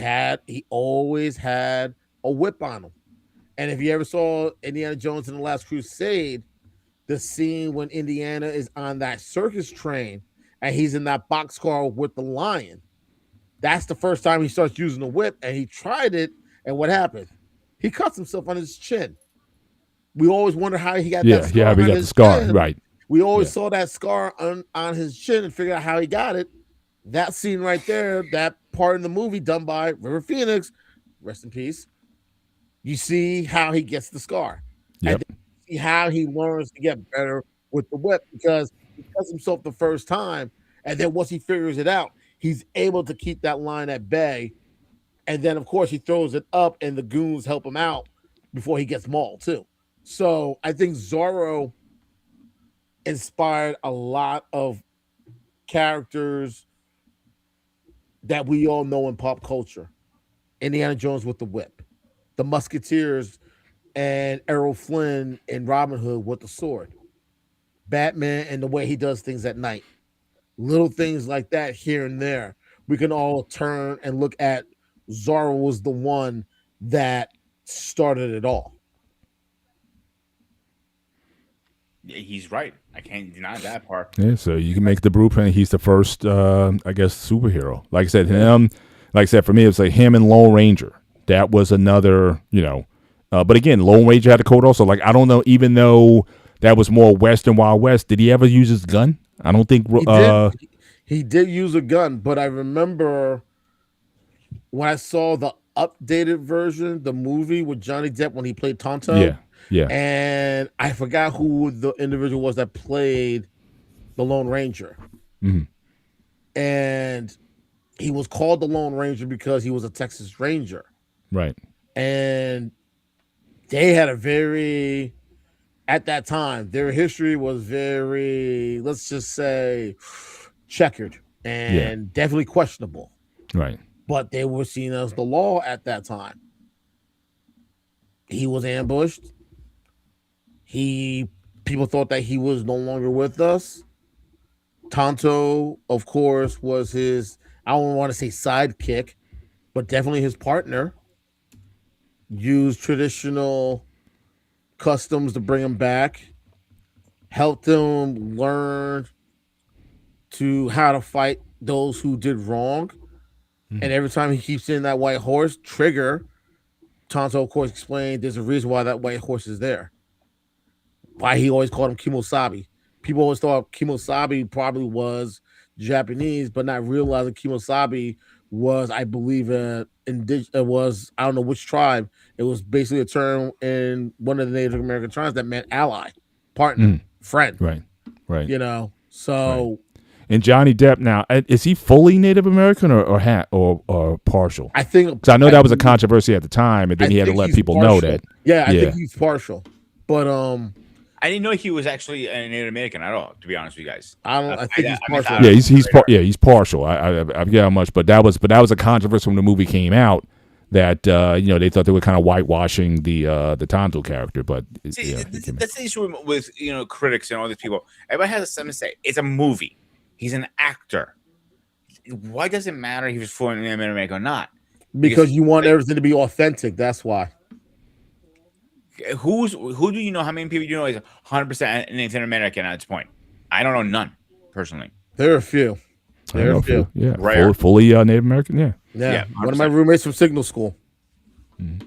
always had a whip on him. And if you ever saw Indiana Jones in the Last Crusade, the scene when Indiana is on that circus train and he's in that boxcar with the lion, that's the first time he starts using the whip, and he tried it, and what happened? He cuts himself on his chin. We always wonder how he got that scar. Yeah, we got the scar, chin. right. We always saw that scar on his chin and figured out how he got it. That scene right there, that part in the movie done by River Phoenix, rest in peace. You see how he gets the scar. Yep. And see how he learns to get better with the whip, because he cuts himself the first time, and then once he figures it out, he's able to keep that line at bay. And then, of course, he throws it up, and the goons help him out before he gets mauled, too. So I think Zorro inspired a lot of characters that we all know in pop culture. Indiana Jones with the whip, the Musketeers and Errol Flynn and Robin Hood with the sword, Batman and the way he does things at night. Little things like that here and there. We can all turn and look at Zorro was the one that started it all. Yeah, he's right. I can't deny that part. Yeah, so you can make the blueprint. He's the first, I guess, superhero. Like I said, him. Like I said, for me, it's like him and Lone Ranger. That was another, but again, Lone Ranger had a code also. Like I don't know, even though that was more Western Wild West, did he ever use his gun? I don't think. He did use a gun, but I remember when I saw the updated version, the movie with Johnny Depp when he played Tonto. Yeah. And I forgot who the individual was that played the Lone Ranger. Mm-hmm. And he was called the Lone Ranger because he was a Texas Ranger. Right. And they had at that time, their history was very, let's just say, checkered and definitely questionable. Right. But they were seen as the law at that time. He was ambushed. People thought that he was no longer with us. Tonto, of course, was his, I don't want to say sidekick, but definitely his partner. Used traditional customs to bring him back, helped him learn to how to fight those who did wrong. And Mhm. every time he keeps seeing that white horse, Trigger, Tonto, of course, explained there's a reason why that white horse is there. Why he always called him Kimosabi. People always thought Kimosabi probably was Japanese, but not realizing Kimosabi was, I believe, it was, I don't know which tribe. It was basically a term in one of the Native American tribes that meant ally, partner, Mm. friend. Right. Right. Right. So And Johnny Depp now is he fully Native American or partial? I think Because I know that was a controversy at the time, and then he had to let he's people know that. Yeah, I Yeah. think he's partial, but I didn't know he was actually a Native American at all. To be honest with you guys, I don't. I think he's I missed partial. out. Yeah, he's partial. I forget how much, but that was a controversy when the movie came out that they thought they were kind of whitewashing the Tonto character, but See, yeah, that's the issue with critics and all these people. Everybody has something to say. It's a movie. He's an actor. Why does it matter if he's fully Native American or not? Because you want like, everything to be authentic. That's why. who do you know? How many people do you know is 100% Native American at this point? I don't know none personally. There are a few. I There are know a few. yeah, Rare. fully Native American, yeah. Yeah, one of 100%. my roommates from Signal School. Mhm.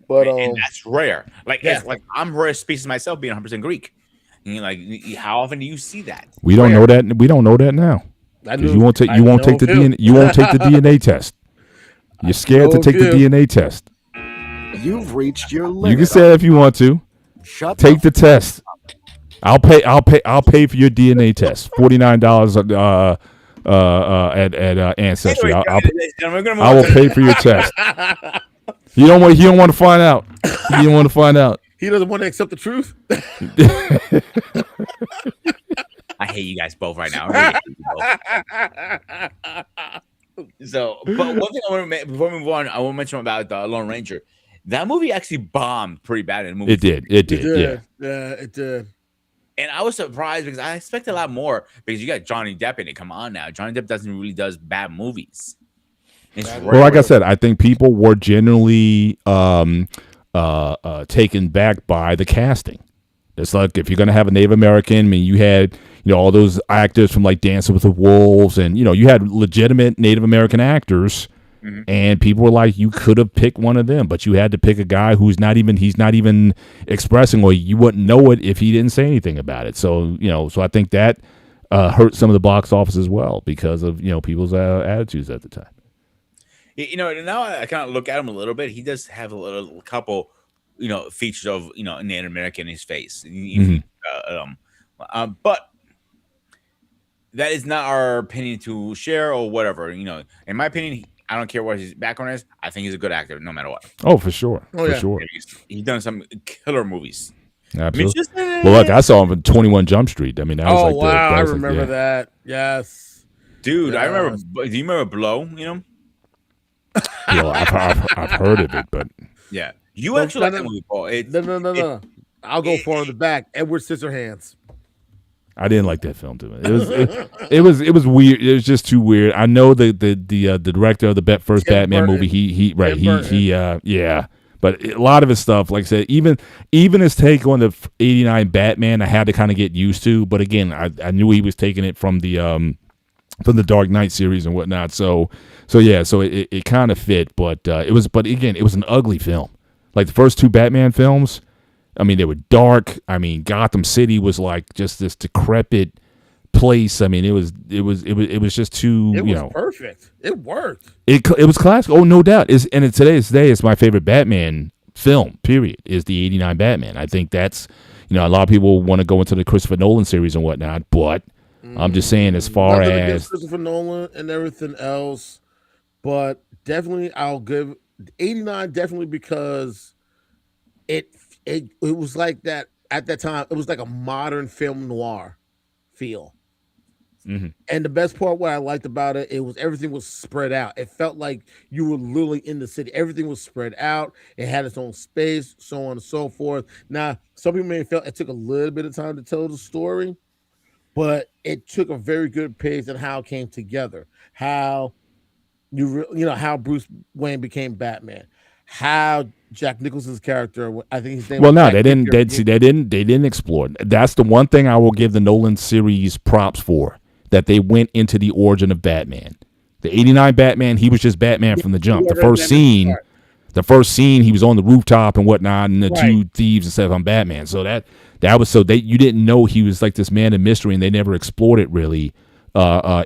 But And that's rare. Like yeah. it's like I'm rare species myself, being 100% Greek. And you're like, how often do you see that? We don't know that. We don't know that now I because knew. you won't take I know the a few. DNA. You won't take the DNA test. You're scared to know a take the few. DNA test. You've reached your limit. You can say it if you want to. Shut Take the test. I'll pay for your DNA test. $49 at Ancestry. Anyway, we're gonna move I on will to- pay for your test. You don't want to find out. You don't want to find out. He doesn't want to accept the truth. I hate you guys both right now. I really hate you both. So, but one thing I want to before we move on, I want to mention about the Lone Ranger. That movie actually bombed pretty bad in the movie. It did. It did. Yeah. Yeah, it did. And I was surprised because I expected a lot more because you got Johnny Depp in it. Come on now. Johnny Depp doesn't really does bad movies. It's Well, like I said, I think people were generally taken back by the casting. It's like if you're going to have a Native American, I mean, you had all those actors from like Dancing with the Wolves, and you had legitimate Native American actors, and people were like, you could have picked one of them, but you had to pick a guy he's not even expressing, or you wouldn't know it if he didn't say anything about it. So so I think that hurt some of the box office as well because of people's attitudes at the time. Now I kind of look at him a little bit. He does have a couple, features of Native American in his face. But that is not our opinion to share or whatever. In my opinion, I don't care what his background is. I think he's a good actor, no matter what. Oh, for sure. Oh, For yeah. sure. He's done some killer movies. Absolutely. Well, look, I saw him in 21 Jump Street. I mean, that was Oh like wow, I was like, remember yeah. that. Yes. Dude, I remember. Yes. Do you remember Blow? I've heard of it, but Yeah. You No, actually like no, that movie, Paul. No. I'll go far in the back. Edward Scissorhands. I didn't like that film too much. It was weird. It was just too weird. I know the director of the first Tim Batman Burton. movie. He Tim yeah. But a lot of his stuff, like I said, even his take on the '89 Batman, I had to kind of get used to. But again, I knew he was taking it from the Dark Knight series and whatnot. So it kind of fit. But again, it was an ugly film. Like the first two Batman films, I mean, they were dark. I mean, Gotham City was like just this decrepit place. I mean, it was just too. It was perfect. It worked. It was classic. Oh, no doubt. Today's day is my favorite Batman film. Period. Is the '89 Batman. I think that's a lot of people want to go into the Christopher Nolan series and whatnot, but I'm just saying as far Nothing against as Christopher Nolan and everything else, but definitely I'll give 89 definitely because it was like that at that time. It was like a modern film noir feel. Mhm. And the best part, what I liked about it, everything was spread out. It felt like you were literally in the city. Everything was spread out. It had its own space, so on and so forth. Now, some people may have felt it took a little bit of time to tell the story, but it took a very good pace and how it came together. How how Bruce Wayne became Batman, how Jack Nicholson's character, I think his name Well, was no, Jack Napier. they didn't explore it. That's the one thing I will give the Nolan series props for, that they went into the origin of Batman. The 89 Batman, he was just Batman from the jump. The first scene, he was on the rooftop and whatnot, and the Right. two thieves and said, "I'm Batman." So that was so you didn't know he was like this man of mystery, and they never explored it really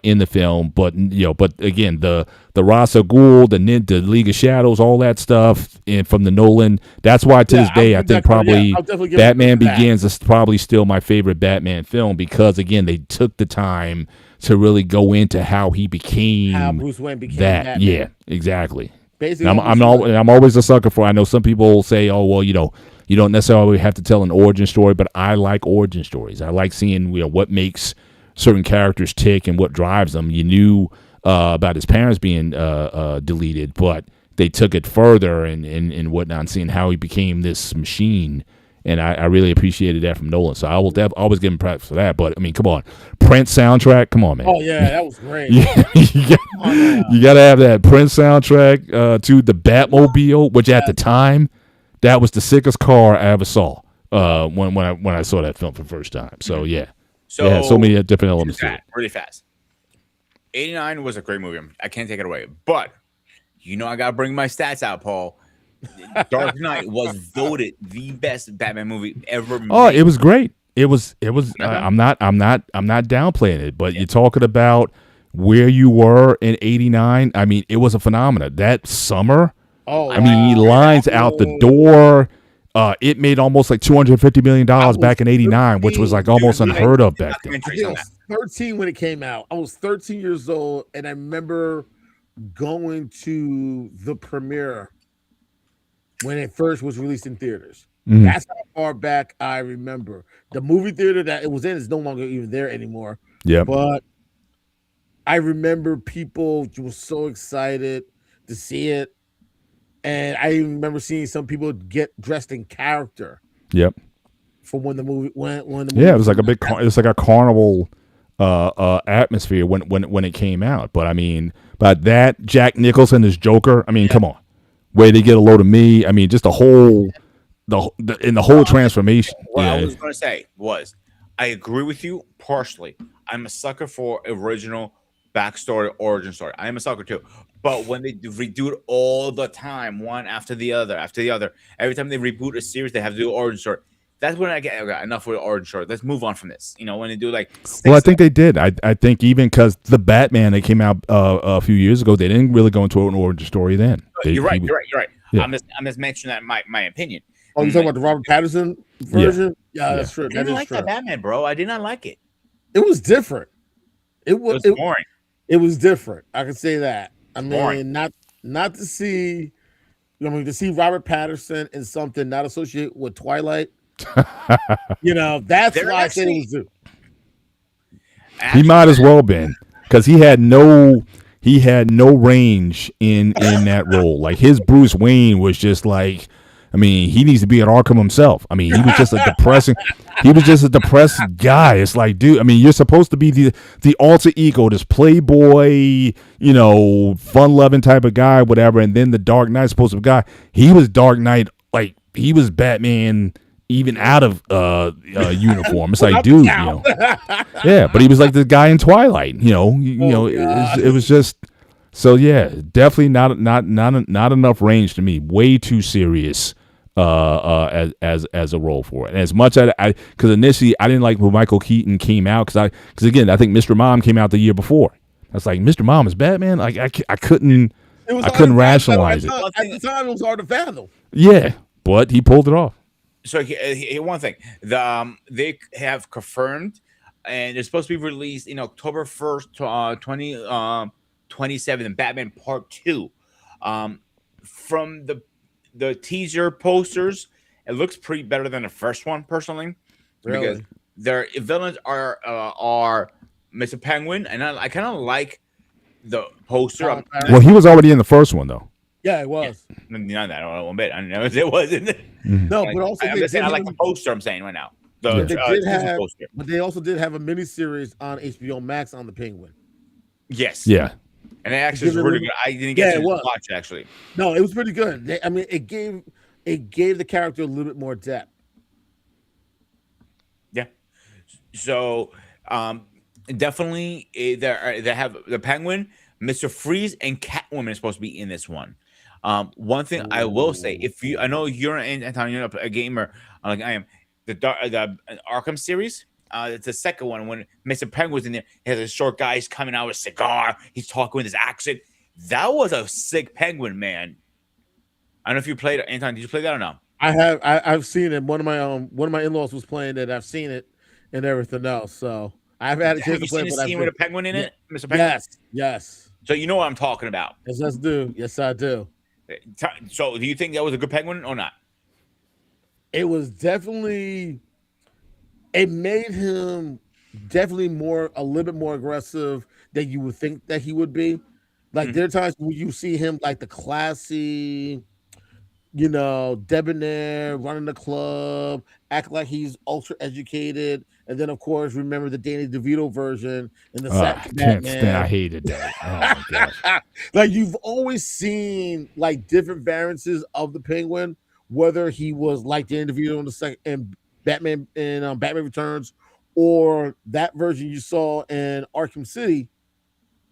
in the film. But but again, the Ra's al Ghul, the League of Shadows, all that stuff, and from the Nolan. That's why to this day, I think probably I'll definitely give Batman it that. Begins is probably still my favorite Batman film, because again, they took the time to really go into how he became How Bruce Wayne became that. Batman. Yeah, exactly. Basically, I'm always a sucker for. I know some people say, "Oh, well, you don't necessarily have to tell an origin story," but I like origin stories. I like seeing what makes certain characters tick and what drives them. You knew about his parents being deleted, but they took it further and whatnot, and seeing how he became this machine. And I really appreciated that from Nolan. So I will always give him props for that. But I mean, come on, Prince soundtrack, come on, man. Oh yeah, that was great. you got to have that Prince soundtrack to the Batmobile, which at the time, that was the sickest car I ever saw when I saw that film for the first time. So yeah, So, it had so many different elements to it. really fast. 89 was a great movie. I can't take it away. But I gotta bring my stats out, Paul. Dark Knight was voted the best Batman movie ever made. Oh, it was great. It was. I'm not downplaying it, but you're talking about where you were in '89. I mean, it was a phenomenon that summer. Oh, I mean, lines out the door. It made almost like $250 million back in '89, which was like almost unheard of back then. I think I was 13 when it came out. I was 13 years old, and I remember going to the premiere when it first was released in theaters. Mhm. That's how far back I remember. The movie theater that it was in is no longer even there anymore. Yep. But I remember people were so excited to see it. And I even remember seeing some people get dressed in character Yep. for when the movie when the movie Yeah, it was like a big. It was like a carnival atmosphere when it came out. But I mean, that Jack Nicholson as Joker. I mean, come on, way to get a load of me. I mean, just the whole transformation. What I was going to say was, I agree with you partially. I'm a sucker for original backstory, origin story. I am a sucker too. But when they redo it all the time, one after the other, every time they reboot a series, they have to do origin story. That's when I get enough with origin story. Let's move on from this. When they do like, Well, I think they did. I think even because the Batman that came out a few years ago, they didn't really go into an origin story then. You're right. Yeah. I'm just mentioning that my opinion. Oh, you talking about the Robert Pattinson version? Yeah, that's true. I didn't like that Batman, bro. I did not like it. It was different. It was boring. It was different. I can say that. I mean, Boring. not to see, to see Robert Pattinson in something not associated with Twilight. That's They're why I said it actually- was different. He might as well been, because he had no range in that role. Like his Bruce Wayne was just like, I mean, he needs to be at Arkham himself. I mean, he was just a depressed guy. It's like, dude, I mean, you're supposed to be the alter ego, this playboy, fun-loving type of guy, whatever. And then the Dark Knight supposed to be a guy. He was Dark Knight, like he was Batman even out of uniform. It's like, dude, yeah, but he was like the guy in Twilight, it was just. So yeah, definitely not enough range to me. Way too serious as a role for it. And as much as because initially I didn't like when Michael Keaton came out because again I think Mr. Mom came out the year before. I was like, Mr. Mom is Batman. Like I couldn't rationalize it. At the time, it was hard to fathom. Yeah, but he pulled it off. So one thing, they have confirmed, and it's supposed to be released in October 1st, 27 in Batman Part 2. From the teaser posters, it looks pretty better than the first one, personally. Really? Because their villains are Mr. Penguin, and I kind of like the poster. Well, he was already in the first one though. Yeah, it was. Not that one bit. I know it wasn't. No, but also I'm just saying I like the poster. I'm saying right now. The Yeah. They did season have, poster. but they also did have a miniseries on HBO Max on the Penguin. Yes. Yeah. And it actually was Give it a really little- good. I didn't Yeah, get it to was. watch it, actually. No, it was pretty good. I mean, it gave the character a little bit more depth. Yeah. So, definitely they have the Penguin, Mr. Freeze, and Catwoman is supposed to be in this one. One thing I will say, if you, I know you're Antonio, you're a gamer like I am, the Arkham series. It's the second one when Mr. Penguin's in there. He has a short guy. He's coming out with a cigar. He's talking with his accent. That was a sick Penguin, man. I don't know if you played it, Anton. Did you play that or no? I've seen it. One of my in-laws was playing it. I've seen it and everything else. So I've had a chance Have to you play seen it. the But I've scene been, with a penguin in Yeah. it, Mr. Penguin? yes. So you know what I'm talking about. Yes, I do. Yes, I do. So do you think that was a good penguin or not? It was definitely. It made him definitely a little bit more aggressive than you would think that he would be. Like Mhm. there are times when you see him like the classy, debonair, running the club, act like he's ultra educated, and then of course remember the Danny DeVito version in the I set can't stand. I Batman. hated that. Oh my gosh. Like you've always seen like different variances of the Penguin, whether he was like Danny DeVito in the second and Batman in Batman Returns, or that version you saw in Arkham City.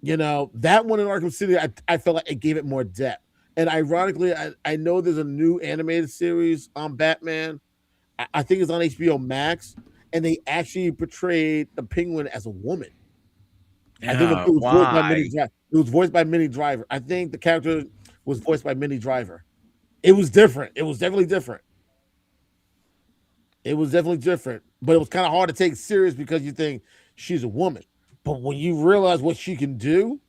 That one in Arkham City, I felt like it gave it more depth. And ironically, I know there's a new animated series on Batman. I think it's on HBO Max, and they actually portrayed the Penguin as a woman. I think it was voiced by Minnie Why? Driver. It was voiced by Minnie Driver. I think the character was voiced by Minnie Driver. It was different. It was definitely different. It was definitely different, but it was kind of hard to take serious because you think she's a woman. But when you realize what she can do,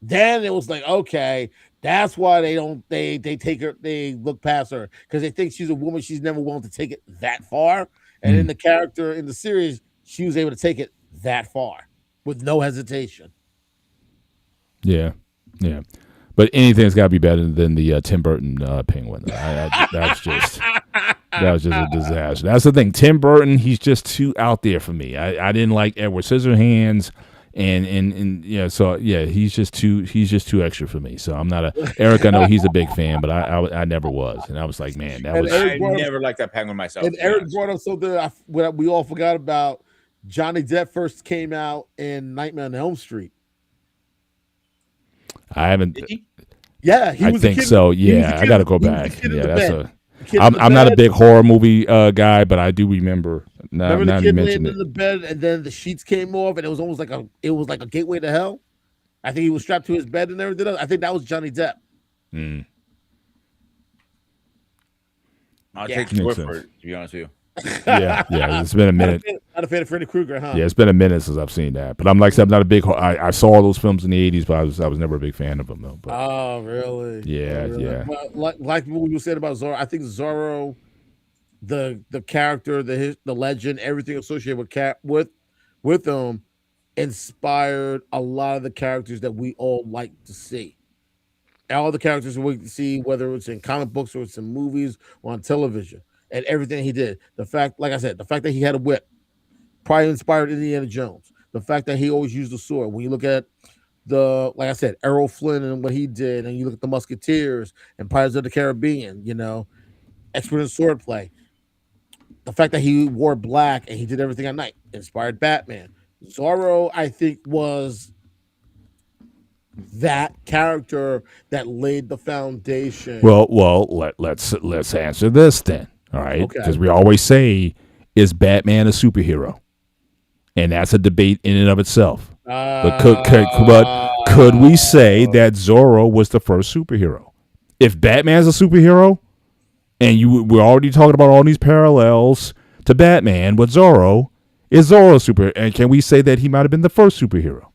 then it was like, okay, that's why they take her, they look past her because they think she's a woman. She's never willing to take it that far. And in the character in the series, she was able to take it that far with no hesitation. Yeah. Yeah. But anything's got to be better than the Tim Burton Penguin. That was just a disaster. That's the thing. Tim Burton, he's just too out there for me. I didn't like Edward Scissorhands, and so yeah, he's just too extra for me. So I'm not a Eric. I know he's a big fan, but I never was, and I was like, man, that And was. Eric I never liked that penguin myself. And Eric brought up something what we all forgot about. Johnny Depp first came out in Nightmare on Elm Street. I haven't. Did he? Yeah, he I was a think kid- so. he was a Yeah, I kid- got to go he was a back. kid in Yeah, the that's bed. a. Kid in I'm the not a bed. big horror movie guy, but I do remember. Now Remember the you kid mentioned laying it. in the bed, and then the sheets came off, and it was almost like a gateway to hell. I think he was strapped to his bed and everything else. I think that was Johnny Depp. Mm. I'll Yeah. take your word Makes for sense. it, to be honest with you. Yeah. It's been a minute. Not a fan of Freddy Krueger, huh? Yeah, it's been a minute since I've seen that. But I'm like, I said, I'm not a big. I saw those films in the '80s, but I was never a big fan of them though. But Oh, really? Yeah, Oh, really? yeah. But like what you said about Zorro, I think Zorro, the character, the legend, everything associated with him, inspired a lot of the characters that we all like to see. All the characters we see, whether it's in comic books or it's in movies or on television, and everything he did. The fact, like I said, the fact that he had a whip probably inspired Indiana Jones. The fact that he always used a sword. When you look at like I said, Errol Flynn and what he did, and you look at the Musketeers and Pirates of the Caribbean, expert in swordplay. The fact that he wore black and he did everything at night inspired Batman. Zorro, I think, was that character that laid the foundation. well, let's answer this then. All right, Okay. because we always say, is Batman a superhero? And that's a debate in and of itself. But could we say that Zorro was the first superhero? If Batman's a superhero, and we're already talking about all these parallels to Batman with Zorro, is Zorro a superhero? And can we say that he might have been the first superhero?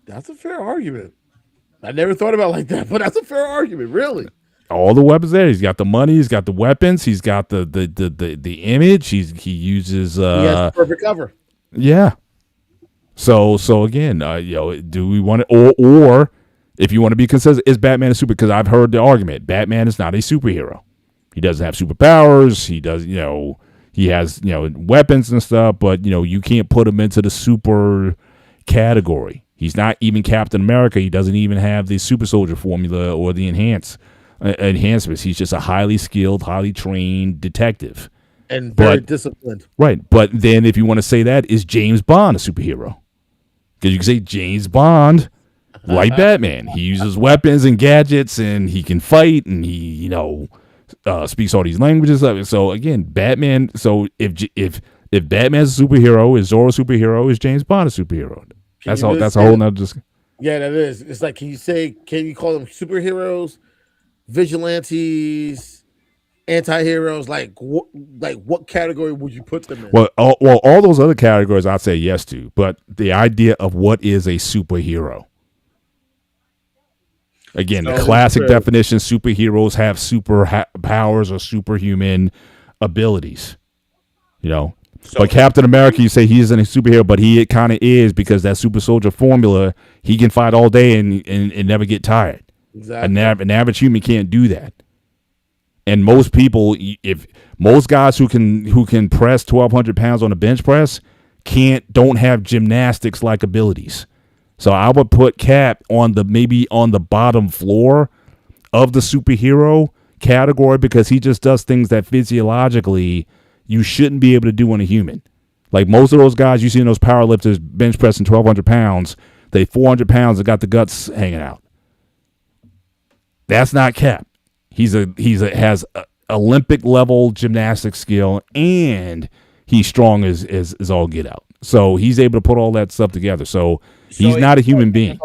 That's a fair argument. I never thought about it like that, but that's a fair argument, really. All the weapons there. He's got the money. He's got the weapons. He's got the image. He uses. He has perfect cover. Yeah. So again, do we want to, or if you want to be consistent, is Batman a super? Because I've heard the argument, Batman is not a superhero. He doesn't have superpowers. He does, he has, weapons and stuff, but you can't put him into the super category. He's not even Captain America. He doesn't even have the super soldier formula or the enhancements. He's just a highly skilled, highly trained detective. And very But disciplined. right, but then if you want to say that, is James Bond a superhero? Because you can say James Bond, like Batman, he uses weapons and gadgets, and he can fight, and he speaks all these languages. So again, Batman. So if Batman's a superhero, is Zorro a superhero? Is James Bond a superhero? That's all. That's a whole nother. Yeah, that is. It's like, can you call them superheroes, vigilantes, anti-heroes? Like what category would you put them in? Well, all those other categories I'd say yes to, but the idea of what is a superhero. Again, the classic definition: superheroes have powers or superhuman abilities. But Captain America, you say he isn't a superhero, but he kind of is, because that super soldier formula, he can fight all day and never get tired. Exactly. An average human can't do that. And most people, if most guys who can press 1,200 pounds on a bench press don't have gymnastics like abilities. So I would put Cap maybe on the bottom floor of the superhero category, because he just does things that physiologically you shouldn't be able to do on a human. Like most of those guys you see in those powerlifters bench pressing 1,200 pounds, they 400 pounds and got the guts hanging out. That's not Cap. Has Olympic level gymnastic skill, and he's strong as all get out. So he's able to put all that stuff together. So he's not a human being.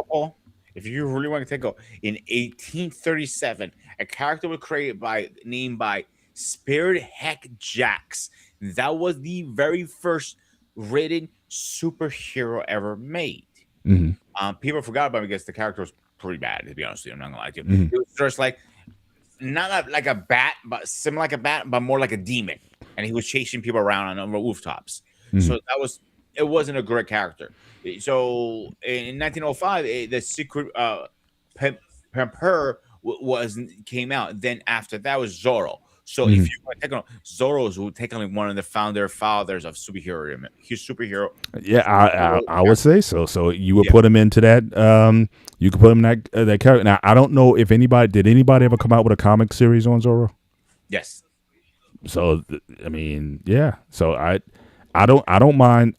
If you really want to take a, in 1837, a character was created named by Spirit Heck Jacks. That was the very first written superhero ever made. People forgot about it because the character was pretty bad, to be honest with you. I'm not gonna lie to you. It was just like not like a bat, but similar like a bat, but more like a demon. And he was chasing people around on rooftops. So it wasn't a great character. So in 1905, the secret Pemper came out. Then after that was Zorro. So if you want to take on Zorro's, will take on one of the fathers of superhero. Yeah, I would say so. So you would put him into that. You could put him in that character. Now I don't know if did anybody ever come out with a comic series on Zorro? Yes. So I mean, yeah. So I don't mind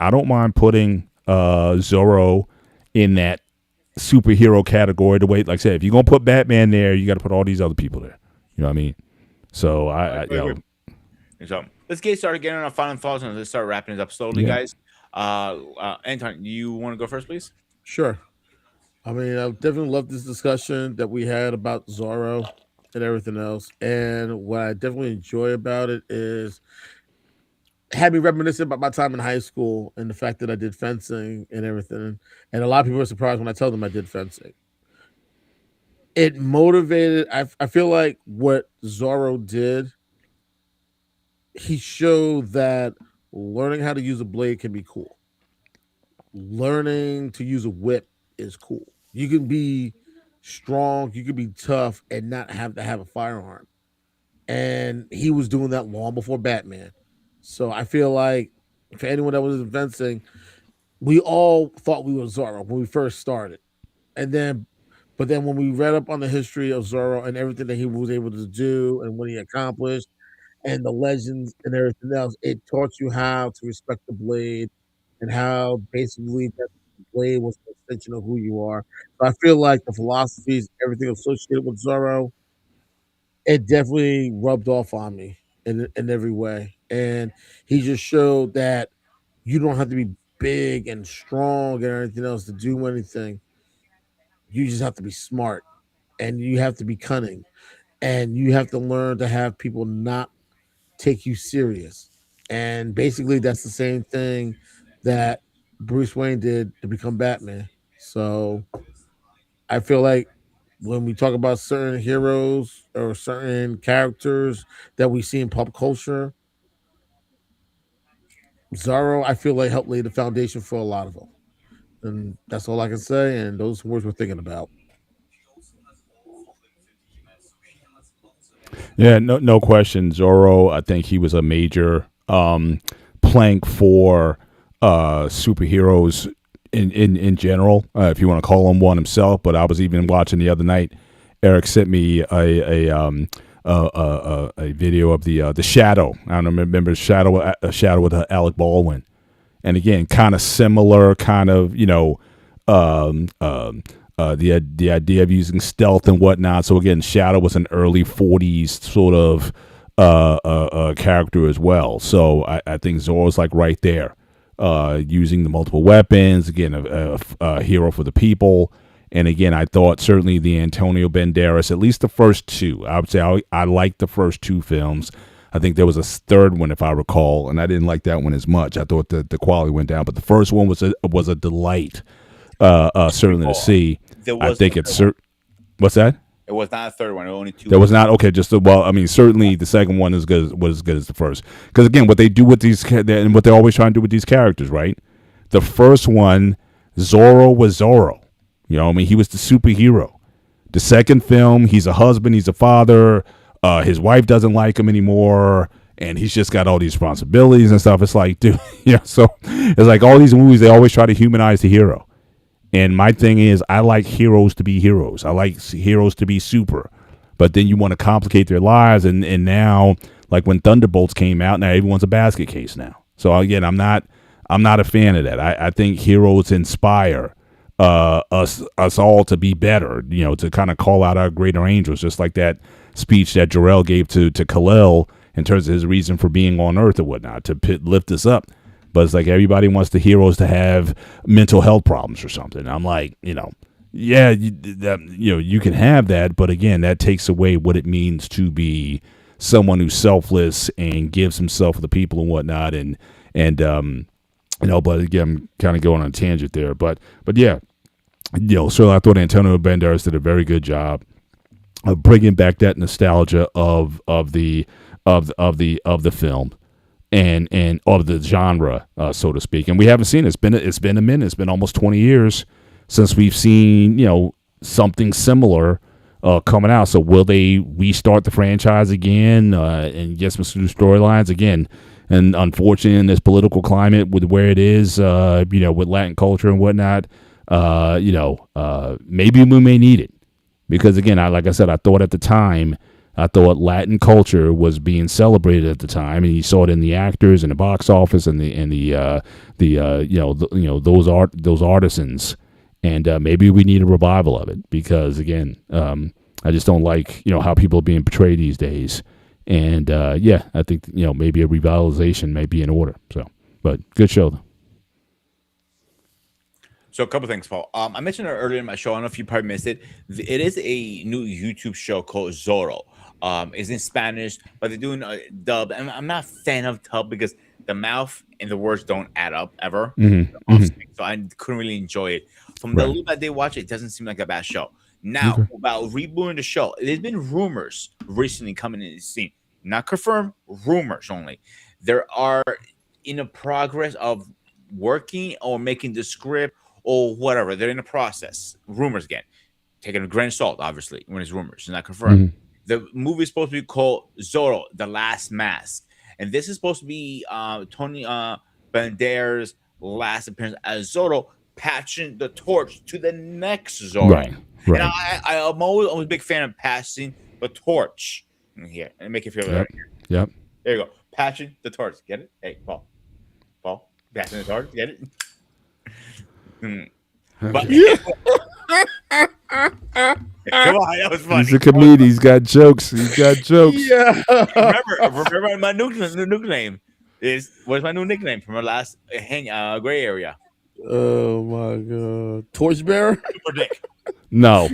putting Zorro in that superhero category. The way, like I said, if you're gonna put Batman there, you got to put all these other people there. You know what I mean? So So let's get started getting on our final thoughts, and let's start wrapping it up slowly, guys. Anton, you want to go first, please? Sure. I mean, I definitely love this discussion that we had about Zorro and everything else. And what I definitely enjoy about it is had me reminiscing about my time in high school and the fact that I did fencing and everything. And a lot of people are surprised when I tell them I did fencing. It motivated. I feel like what Zorro did, he showed that learning how to use a blade can be cool. Learning to use a whip is cool. You can be strong, you can be tough, and not have to have a firearm. And he was doing that long before Batman. So I feel like for anyone that was in fencing, we all thought we were Zorro when we first started. But then when we read up on the history of Zorro and everything that he was able to do and what he accomplished and the legends and everything else, it taught you how to respect the blade and how basically that the blade was an extension of who you are. So I feel like the philosophies, everything associated with Zorro, it definitely rubbed off on me in every way. And he just showed that you don't have to be big and strong and everything else to do anything. You just have to be smart and you have to be cunning and you have to learn to have people not take you serious. And basically, that's the same thing that Bruce Wayne did to become Batman. So I feel like when we talk about certain heroes or certain characters that we see in pop culture, Zorro, I feel like helped lay the foundation for a lot of them. And that's all I can say. And those words we're thinking about. Yeah, no question. Zorro, I think he was a major plank for superheroes in general, if you want to call him one himself. But I was even watching the other night. Eric sent me a video of the Shadow. I don't remember Shadow with Alec Baldwin, and again, kind of similar, kind of the idea of using stealth and whatnot. So again, Shadow was an early '40s sort of character as well. So I think Zorro's like right there, using the multiple weapons. Again, a hero for the people. And again, I thought certainly the Antonio Banderas, at least the first two. I would say I liked the first two films. I think there was a third one, if I recall, and I didn't like that one as much. I thought the quality went down, but the first one was a delight. Certainly to see. There I was think no it's third one. what's that? It was not a third one. It was only two. That was not okay. I mean, certainly the second one is good. Was as good as the first. Because again, what they do with these and what they're always trying to do with these characters, right? The first one, Zorro was Zorro. You know, I mean, he was the superhero. The second film, he's a husband, he's a father. His wife doesn't like him anymore, and he's just got all these responsibilities and stuff. It's like, dude, yeah. So it's like all these movies, they always try to humanize the hero. And my thing is, I like heroes to be heroes. I like heroes to be super. But then you want to complicate their lives, and now, like when Thunderbolts came out, now everyone's a basket case now. So again, I'm not a fan of that. I think heroes inspire us all to be better. You know, to kind of call out our greater angels, just like that speech that Jarrell gave to Khalil in terms of his reason for being on Earth or whatnot, to lift us up. But it's like everybody wants the heroes to have mental health problems or something. I'm like, yeah, you can have that, but again, that takes away what it means to be someone who's selfless and gives himself to the people and whatnot. But again, I'm kind of going on a tangent there. But yeah, so I thought Antonio Banderas did a very good job of bringing back that nostalgia of the film. And of the genre, so to speak, and we haven't seen it. It's been a minute. It's been almost 20 years since we've seen something similar coming out. So will they restart the franchise again and get some new storylines again? And unfortunately, in this political climate with where it is, with Latin culture and whatnot, maybe we may need it because again, like I said, I thought at the time. I thought Latin culture was being celebrated at the time, and you saw it in the actors and the box office and those artisans, and maybe we need a revival of it because again, I just don't like how people are being portrayed these days, and I think maybe a revitalization may be in order. So, but good show though. So a couple things, Paul. I mentioned it earlier in my show. I don't know if you probably missed it. It is a new YouTube show called Zorro. It's in Spanish, but they're doing a dub. And I'm not a fan of dub because the mouth and the words don't add up ever. So I couldn't really enjoy it. From the little that they watch, it doesn't seem like a bad show. Now, about rebooting the show, there's been rumors recently coming in the scene. Not confirmed, rumors only. There are in the progress of working or making the script or whatever. They're in the process. Rumors again. Taking a grain of salt, obviously, when it's rumors. It's not confirmed. The movie is supposed to be called Zorro, The Last Mask. And this is supposed to be Tony Banderas' last appearance as Zorro, patching the torch to the next Zorro. Right. And I'm always a big fan of passing the torch here and make it feel better. Yep. There you go. Patching the torch. Get it? Hey, Paul. Passing the torch. Get it? But come on, that was funny. He's a comedian. He's got jokes. Yeah. Remember my new nickname what's my new nickname from our last gray area? Oh my god. Torchbearer? Super Dick. No.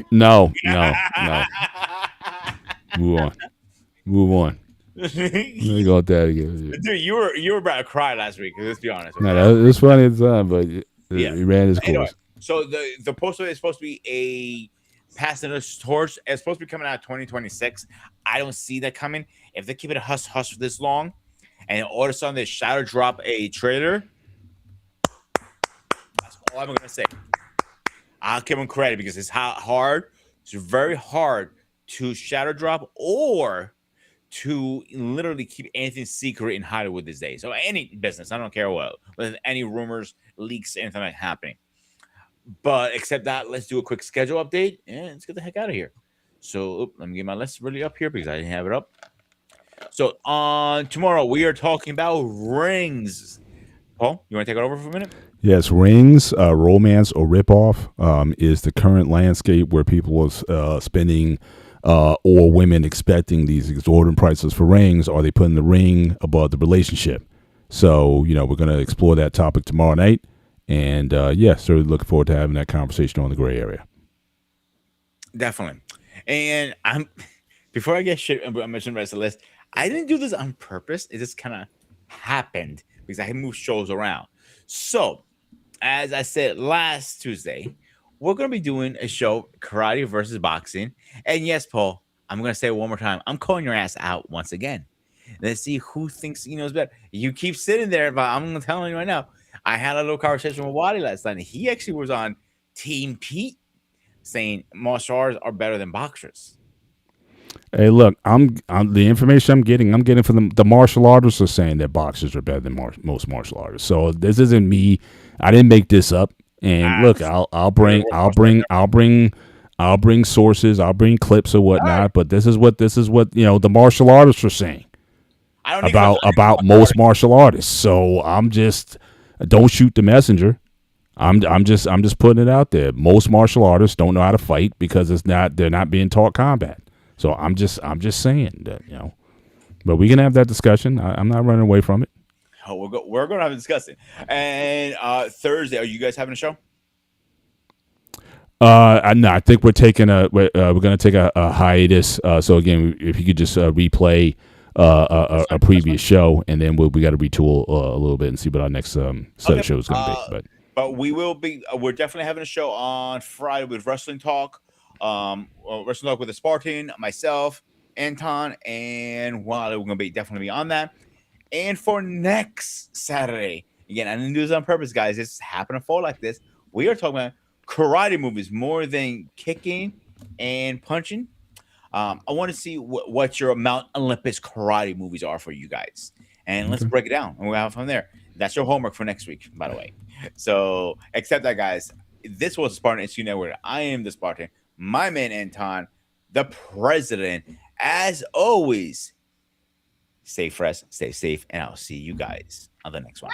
Move on. Let me go with that again. Dude, you were about to cry last week. Let's be honest. No, that was funny at the time, but he ran his course. Anyway, so the poster is supposed to be a passing the torch. It's supposed to be coming out 2026. I don't see that coming. If they keep it a hush for this long, and all of a sudden they shadow drop a trailer, that's all I'm gonna say. I'll give them credit because it's hard. It's very hard to shadow drop or to literally keep anything secret in Hollywood these days. So any business, I don't care what, with any rumors, leaks, anything like happening. But except that, let's do a quick schedule update and let's get the heck out of here. So let me get my list really up here because I didn't have it up. So on tomorrow we are talking about rings. Paul, you want to take it over for a minute? Yes, Rings, romance or ripoff, is the current landscape where people are spending, or women expecting these exorbitant prices for rings. Are they putting the ring above the relationship? So, we're going to explore that topic tomorrow night. And certainly looking forward to having that conversation on the gray area. Definitely. And before I get shit, I mentioned the rest of the list. I didn't do this on purpose. It just kind of happened because I moved shows around. So, as I said last Tuesday, we're going to be doing a show, karate versus boxing. And yes, Paul, I'm going to say it one more time. I'm calling your ass out once again. Let's see who thinks he knows better. You keep sitting there, but I'm telling you right now. I had a little conversation with Wadi last night. And he actually was on Team Pete, saying martial arts are better than boxers. Hey, look, I'm the information I'm getting from the martial artists are saying that boxers are better than most martial artists. So this isn't me. I didn't make this up. And look, I'll bring sources, I'll bring clips or whatnot. Right. But this is what the martial artists are saying about most martial artists. So I'm just don't shoot the messenger. I'm just putting it out there. Most martial artists don't know how to fight because they're not being taught combat. So I'm just saying that, but we can have that discussion. I'm not running away from it. Oh, we're going to have a discussion. And Thursday, are you guys having a show? No, I think we're going to take a hiatus. So again, if you could just replay a previous show, and then we got to retool a little bit and see what our next set of shows is going to be. But we will be. We're definitely having a show on Friday with Wrestling Talk. Wrestling Talk with the Spartan, myself, Anton, and Wally. We're gonna definitely be on that. And for next Saturday, again, I didn't do this on purpose, guys. It's happened to fall like this. We are talking about karate movies more than kicking and punching. I want to see what your Mount Olympus karate movies are for you guys, and let's break it down, and we'll have fun there. That's your homework for next week, by the way. So, accept that, guys. This was Spartan HQ Network. I am the Spartan. My man, Anton, the president. As always, stay fresh, stay safe, and I'll see you guys on the next one.